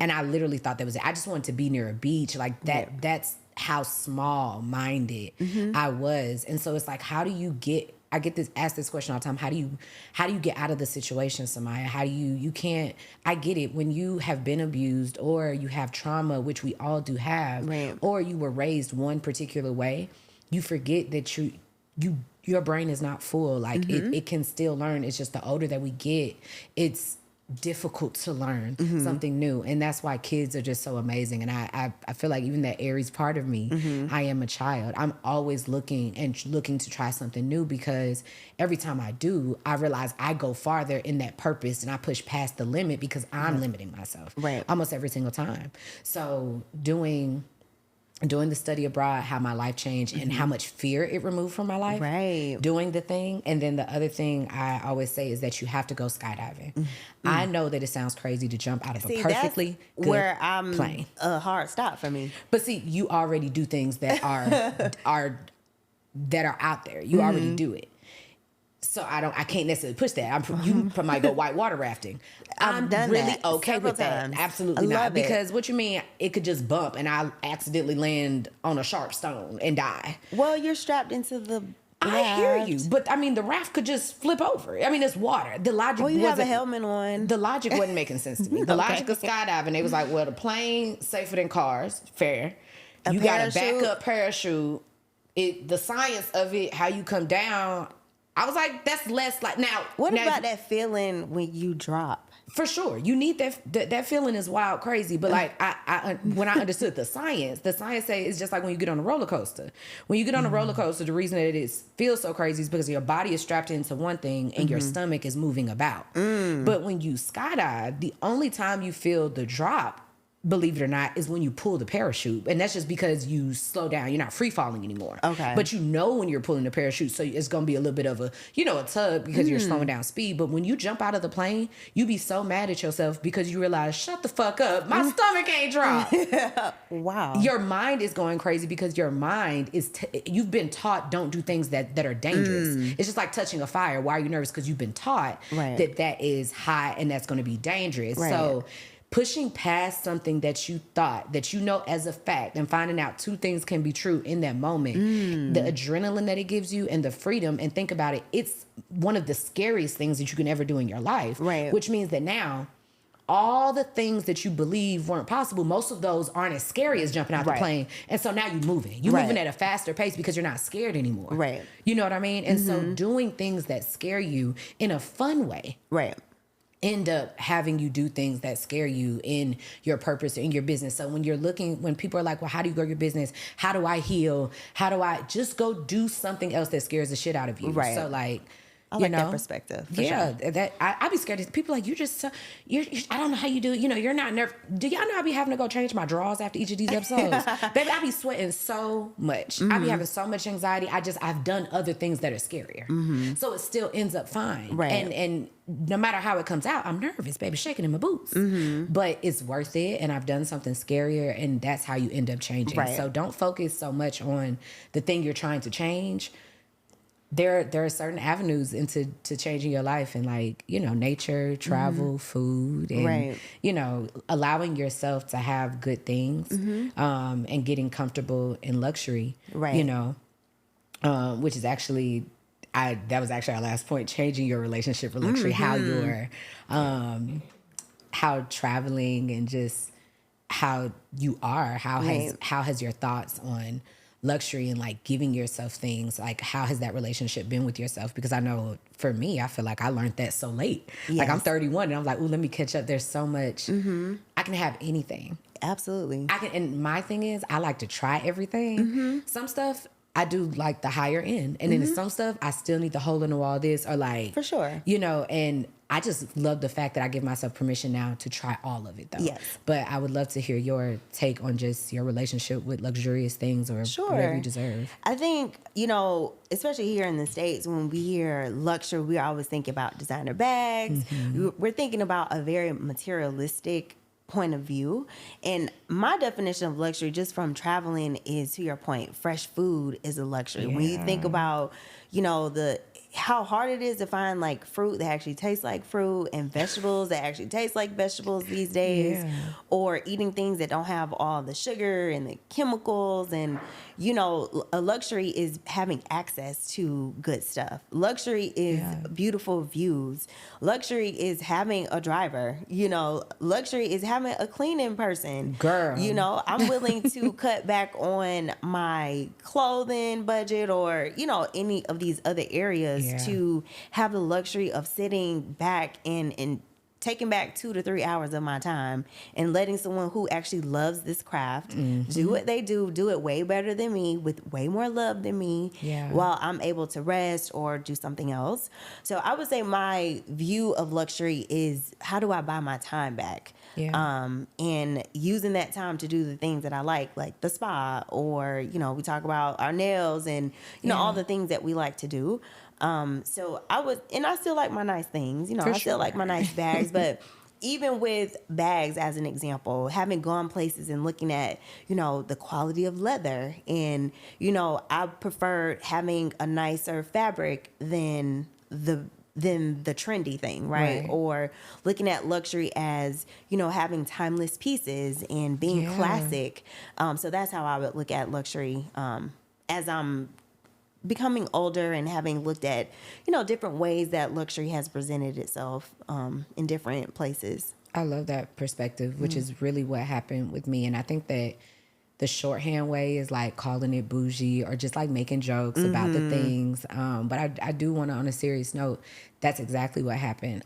And I literally thought that was it. I just wanted to be near a beach. Like that. That's how small-minded I was. And so it's like, how do you get... I get asked this question all the time. How do you get out of the situation, Samia? How do you can't... I get it. When you have been abused, or you have trauma, which we all do have, or you were raised one particular way, you forget that your brain is not full. Like it can still learn. It's just the older that we get, difficult to learn something new. And that's why kids are just so amazing. And I feel like even that Aries part of me, I am a child. I'm always looking to try something new, because every time I do, I realize I go farther in that purpose and I push past the limit because I'm limiting myself almost every single time. So doing the study abroad, how my life changed and how much fear it removed from my life. Right. Doing the thing. And then the other thing I always say is that you have to go skydiving. I know that it sounds crazy to jump out of a perfectly that's good where I'm plane. a hard stop for me. But see, you already do things that are out there. You already do it. So I can't necessarily push that. You might go whitewater rafting. I'm done really that okay several with that. times. Absolutely I not. love it. Because what you mean, it could just bump and I'll accidentally land on a sharp stone and die. Well, you're strapped into the I hear raft. you, but I mean, the raft could just flip over. I mean, it's water. The logic Well, you have a wasn't- helmet on. The logic wasn't making sense to me. The logic of skydiving, they was like, well, the plane safer than cars. Fair. You got a parachute? backup parachute. The science of it, how you come down. I was like, that's less like now. What now, about that feeling when you drop? For sure, you need that feeling is wild, crazy. But like I when I understood the science say it's just like when you get on a roller coaster. When you get on a roller coaster, the reason that it feels so crazy is because your body is strapped into one thing and your stomach is moving about. But when you skydive, the only time you feel the drop, believe it or not, is when you pull the parachute. And that's just because you slow down. You're not free falling anymore. Okay. But you know when you're pulling the parachute, so it's going to be a little bit of a tug because you're slowing down speed. But when you jump out of the plane, you be so mad at yourself because you realize, shut the fuck up. My stomach ain't dropped. Wow. Your mind is going crazy because your mind is, you've been taught don't do things that are dangerous. It's just like touching a fire. Why are you nervous? Because you've been taught that is hot and that's going to be dangerous. Right. So pushing past something that you thought, that you know as a fact, and finding out two things can be true in that moment. The adrenaline that it gives you and the freedom, and think about it, it's one of the scariest things that you can ever do in your life. Right. Which means that now, all the things that you believe weren't possible, most of those aren't as scary as jumping out the plane. And so now you're moving. You're moving at a faster pace because you're not scared anymore. Right. You know what I mean? And so doing things that scare you in a fun way. Right. End up having you do things that scare you in your purpose or in your business. So when people are like, well, how do you grow your business? How do I heal? How do I just go do something else that scares the shit out of you? Right. So like, I like that perspective. For yeah, sure. that I'd be scared. People like, I don't know how you do it. You're not nervous. Do y'all know I be having to go change my drawers after each of these episodes? Baby, I be sweating so much. I be having so much anxiety. I've done other things that are scarier. So it still ends up fine. Right. And no matter how it comes out, I'm nervous, baby, shaking in my boots. But it's worth it, and I've done something scarier, and that's how you end up changing. Right. So don't focus so much on the thing you're trying to change. There are certain avenues into changing your life, and like, nature, travel, food, and allowing yourself to have good things, and getting comfortable in luxury. Right. Which is actually that was actually our last point, changing your relationship with luxury, how you're how traveling and just how you are, how has your thoughts on luxury and like giving yourself things, like how has that relationship been with yourself? Because I know for me, I feel like I learned that so late. Yes. Like I'm 31 and I'm like, ooh, let me catch up. There's so much. I can have anything. Absolutely. And my thing is, I like to try everything. Some stuff I do like the higher end, and then some stuff I still need the hole in the wall this, or like, For sure. And I just love the fact that I give myself permission now to try all of it, though. Yes. But I would love to hear your take on just your relationship with luxurious things or whatever you deserve. I think, especially here in the States, when we hear luxury, we always think about designer bags. We're thinking about a very materialistic point of view. And my definition of luxury, just from traveling, is, to your point, fresh food is a luxury. When you think about, how hard it is to find like fruit that actually tastes like fruit and vegetables that actually taste like vegetables these days, or eating things that don't have all the sugar and the chemicals. And, a luxury is having access to good stuff. Luxury is beautiful views. Luxury is having a driver. Luxury is having a cleaning person. Girl. I'm willing to cut back on my clothing budget or, any of these other areas to have the luxury of sitting back and taking back 2 to 3 hours of my time and letting someone who actually loves this craft do what they do it way better than me with way more love than me, while I'm able to rest or do something else. So I would say my view of luxury is, how do I buy my time back? And using that time to do the things that I like the spa, or, we talk about our nails and, all the things that we like to do. So I still like my nice things, I still like my nice bags, but even with bags, as an example, having gone places and looking at, the quality of leather, and, I prefer having a nicer fabric than the trendy thing, right? Or looking at luxury as, having timeless pieces and being classic. So that's how I would look at luxury, as I'm becoming older and having looked at, different ways that luxury has presented itself in different places. I love that perspective, which is really what happened with me. And I think that the shorthand way is like calling it bougie or just like making jokes about the things. But I do want to, on a serious note, that's exactly what happened.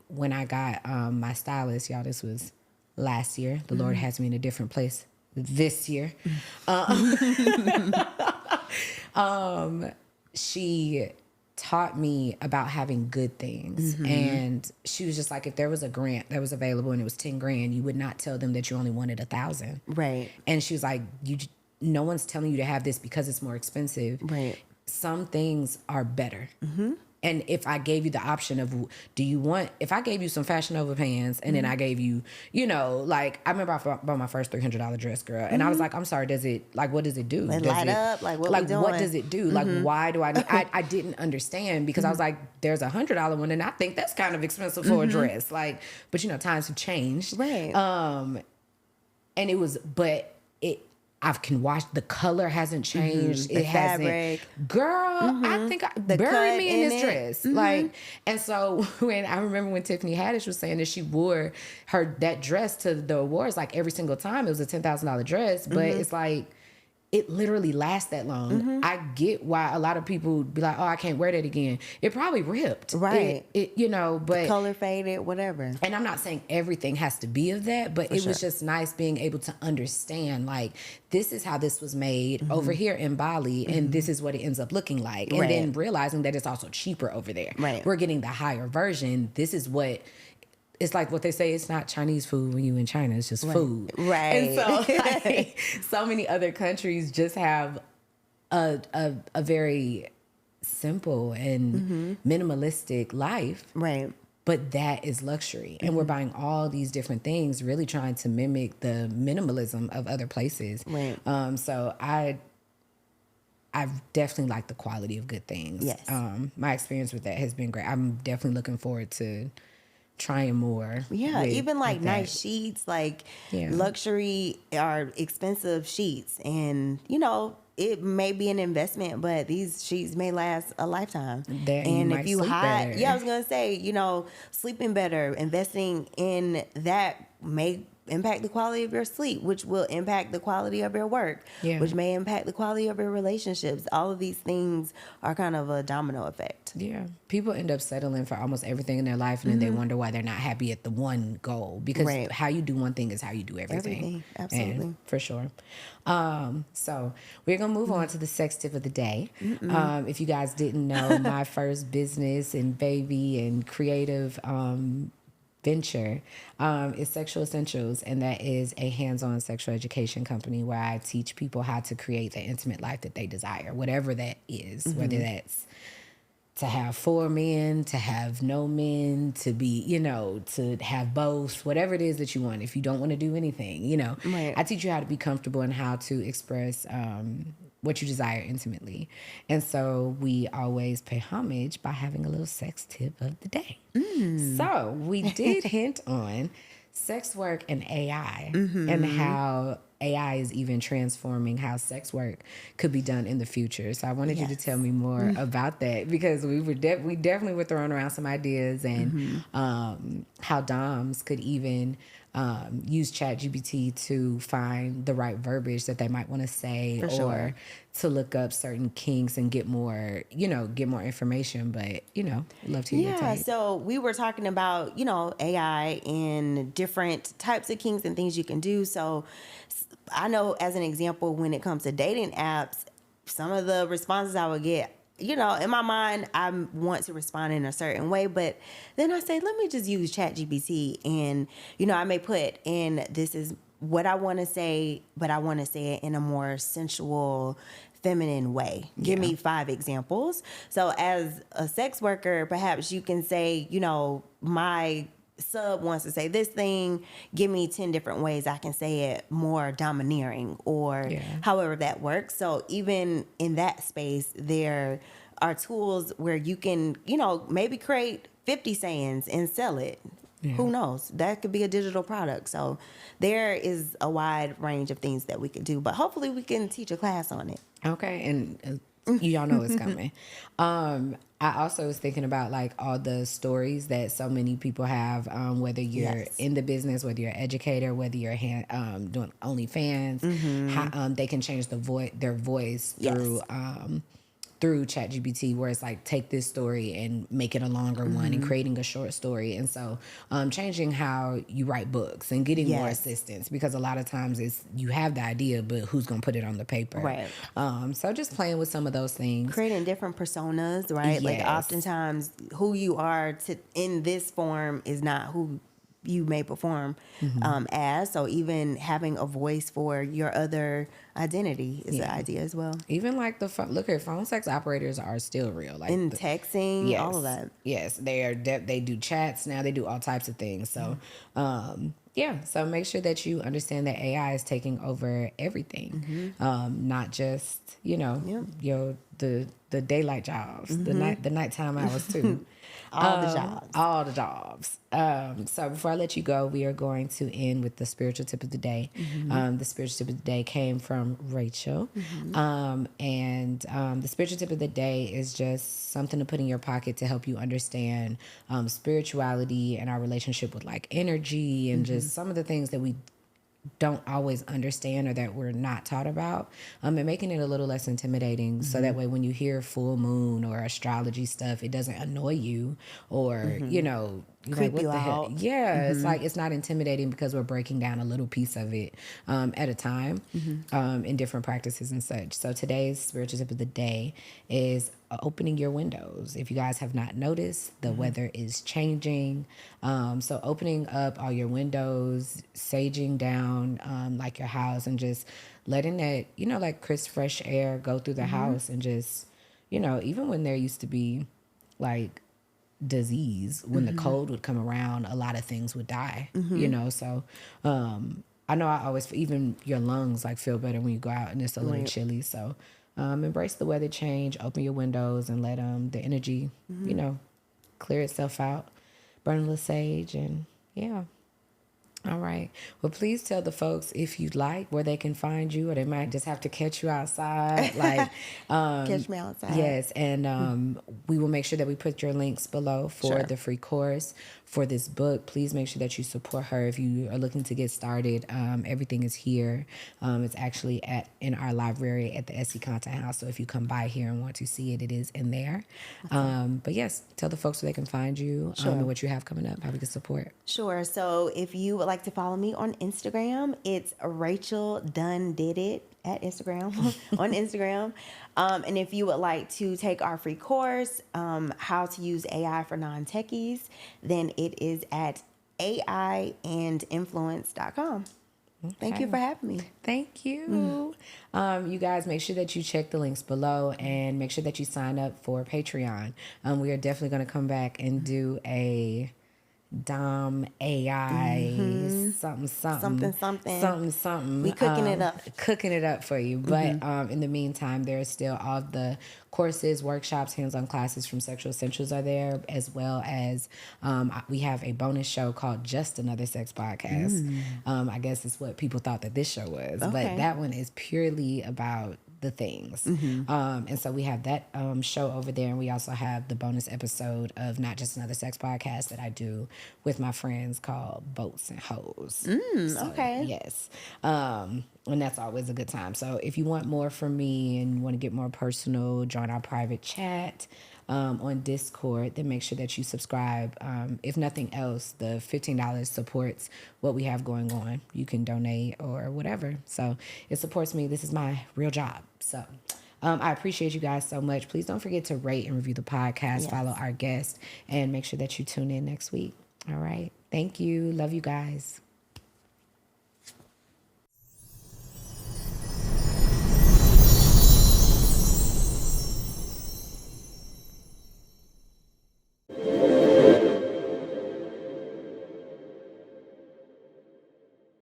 When I got my stylist, y'all, this was last year. The Lord has me in a different place this year. She taught me about having good things. And she was just like, if there was a grant that was available and it was 10 grand, you would not tell them that you only wanted 1,000. Right. And she was like, no one's telling you to have this because it's more expensive. Right. Some things are better. And if I gave you the option of, if I gave you some Fashion Nova pants and then I gave you, like, I remember I bought my first $300 dress, girl. And I was like, I'm sorry, what does it do? Does light up? Like, what we doing? What does it do? Like, why do I didn't understand, because I was like, there's $100 one and I think that's kind of expensive for a dress. Like, but times have changed. Right. And I can wash. The color hasn't changed. The fabric. Girl, I think bury me in this dress. Like, and so I remember when Tiffany Haddish was saying that she wore that dress to the awards, like every single time. It was a $10,000 dress, but it's like, it literally lasts that long. I get why a lot of people be like, oh, I can't wear that again. It probably ripped. Right. But the color faded, whatever. And I'm not saying everything has to be of that, but it was just nice being able to understand, like, this is how this was made over here in Bali, and this is what it ends up looking like. And then realizing that it's also cheaper over there. Right. We're getting the higher version. This is what... It's like what they say, it's not Chinese food when you in China, it's just food. Right. And so so many other countries just have a very simple and minimalistic life. Right. But that is luxury. And we're buying all these different things, really trying to mimic the minimalism of other places. Right. So I definitely like the quality of good things. Yes. My experience with that has been great. I'm definitely looking forward to trying more. Yeah, even like nice sheets, like luxury are expensive sheets, and it may be an investment, but these sheets may last a lifetime. And if you hide, I was gonna say, sleeping better, investing in that may impact the quality of your sleep, which will impact the quality of your work, which may impact the quality of your relationships. All of these things are kind of a domino effect. Yeah. People end up settling for almost everything in their life, and then they wonder why they're not happy at the one goal, because how you do one thing is how you do everything. Absolutely. And for sure. So we're going to move on to the sex tip of the day. If you guys didn't know, my first business and baby and creative venture is Sexual Essentials, and that is a hands-on sexual education company where I teach people how to create the intimate life that they desire, whatever that is, whether that's to have 4 men, to have no men, to be, to have both, whatever it is that you want. If you don't want to do anything, I teach you how to be comfortable and how to express what you desire intimately. And so we always pay homage by having a little sex tip of the day. So we did hint on sex work and AI and how AI is even transforming how sex work could be done in the future. So I wanted you to tell me more about that, because we definitely were throwing around some ideas, and how DOMs could even use ChatGPT to find the right verbiage that they might want to say, or to look up certain kinks and get more, get more information. But, I'd love to hear your take. So we were talking about, AI and different types of kinks and things you can do. So I know, as an example, when it comes to dating apps, some of the responses I would get, in my mind, I want to respond in a certain way, but then I say, let me just use ChatGPT, and, I may put in, this is what I want to say, but I want to say it in a more sensual, feminine way. Give me 5 examples. So as a sex worker, perhaps you can say, my sub wants to say this thing, give me 10 different ways I can say it more domineering, or however that works. So even in that space, there are tools where you can, maybe create 50 sayings and sell it. Who knows? That could be a digital product. So there is a wide range of things that we could do, but hopefully we can teach a class on it. Okay. And y'all know it's coming. I also was thinking about like all the stories that so many people have, whether you're in the business, whether you're an educator, whether you're doing OnlyFans, how they can change their voice through ChatGPT, where it's like, take this story and make it a longer one, and creating a short story. And so changing how you write books and getting more assistance, because a lot of times it's, you have the idea, but who's going to put it on the paper? Right. So just playing with some of those things. Creating different personas, right? Like oftentimes who you are in this form is not who you may perform as. So even having a voice for your other identity is an idea as well. Even like phone sex operators are still real. Like in texting, all of that. Yes, they do chats now. They do all types of things. So, so make sure that you understand that AI is taking over everything, not just the daylight jobs, the nighttime hours too. All the jobs. So before I let you go, we are going to end with the spiritual tip of the day. The spiritual tip of the day came from Rachel. And the spiritual tip of the day is just something to put in your pocket to help you understand spirituality and our relationship with like energy, and just some of the things that we don't always understand or that we're not taught about, and making it a little less intimidating, so that way when you hear full moon or astrology stuff, it doesn't annoy you, or you're creep like, what you the hell? out. It's like, it's not intimidating because we're breaking down a little piece of it at a time, in different practices and such. So today's spiritual tip of the day is opening your windows. If you guys have not noticed, the weather is changing. So opening up all your windows, saging down like your house, and just letting that, like crisp, fresh air go through the house, and just, even when there used to be like disease, when the cold would come around, a lot of things would die, so I know I always, even your lungs like feel better when you go out and it's a little chilly. So embrace the weather change, open your windows, and let the energy, clear itself out. Burn a little sage, and all right. Well, please tell the folks, if you'd like, where they can find you, or they might just have to catch you outside. Like, catch me outside. Yes, and we will make sure that we put your links below for the free course for this book. Please make sure that you support her if you are looking to get started. Everything is here. It's actually in our library at the SC Content House. So if you come by here and want to see it, it is in there. But yes, tell the folks where they can find you, and what you have coming up, how we can support. Sure. So if you would like to follow me on Instagram, it's Rachel Dunn Did It at Instagram on Instagram. And if you would like to take our free course, how to use AI for non-techies, then it is at aiandinfluence.com. Okay. Thank you for having me. Thank you. You guys, make sure that you check the links below, and make sure that you sign up for Patreon. We are definitely going to come back and do a Dom AI something. We cooking it up for you. But in the meantime, there's still all the courses, workshops, hands-on classes from Sexual Essentials are there, as well as we have a bonus show called Just Another Sex Podcast. I guess it's what people thought that this show was, but that one is purely about the things. And so we have that show over there. And we also have the bonus episode of Not Just Another Sex Podcast that I do with my friends called Boats and Hoes. Okay. Yes. And that's always a good time. So if you want more from me and want to get more personal, join our private chat on Discord, then make sure that you subscribe. If nothing else, the $15 supports what we have going on. You can donate or whatever. So it supports me. This is my real job. So I appreciate you guys so much. Please don't forget to rate and review the podcast, follow our guests, and make sure that you tune in next week. All right. Thank you. Love you guys.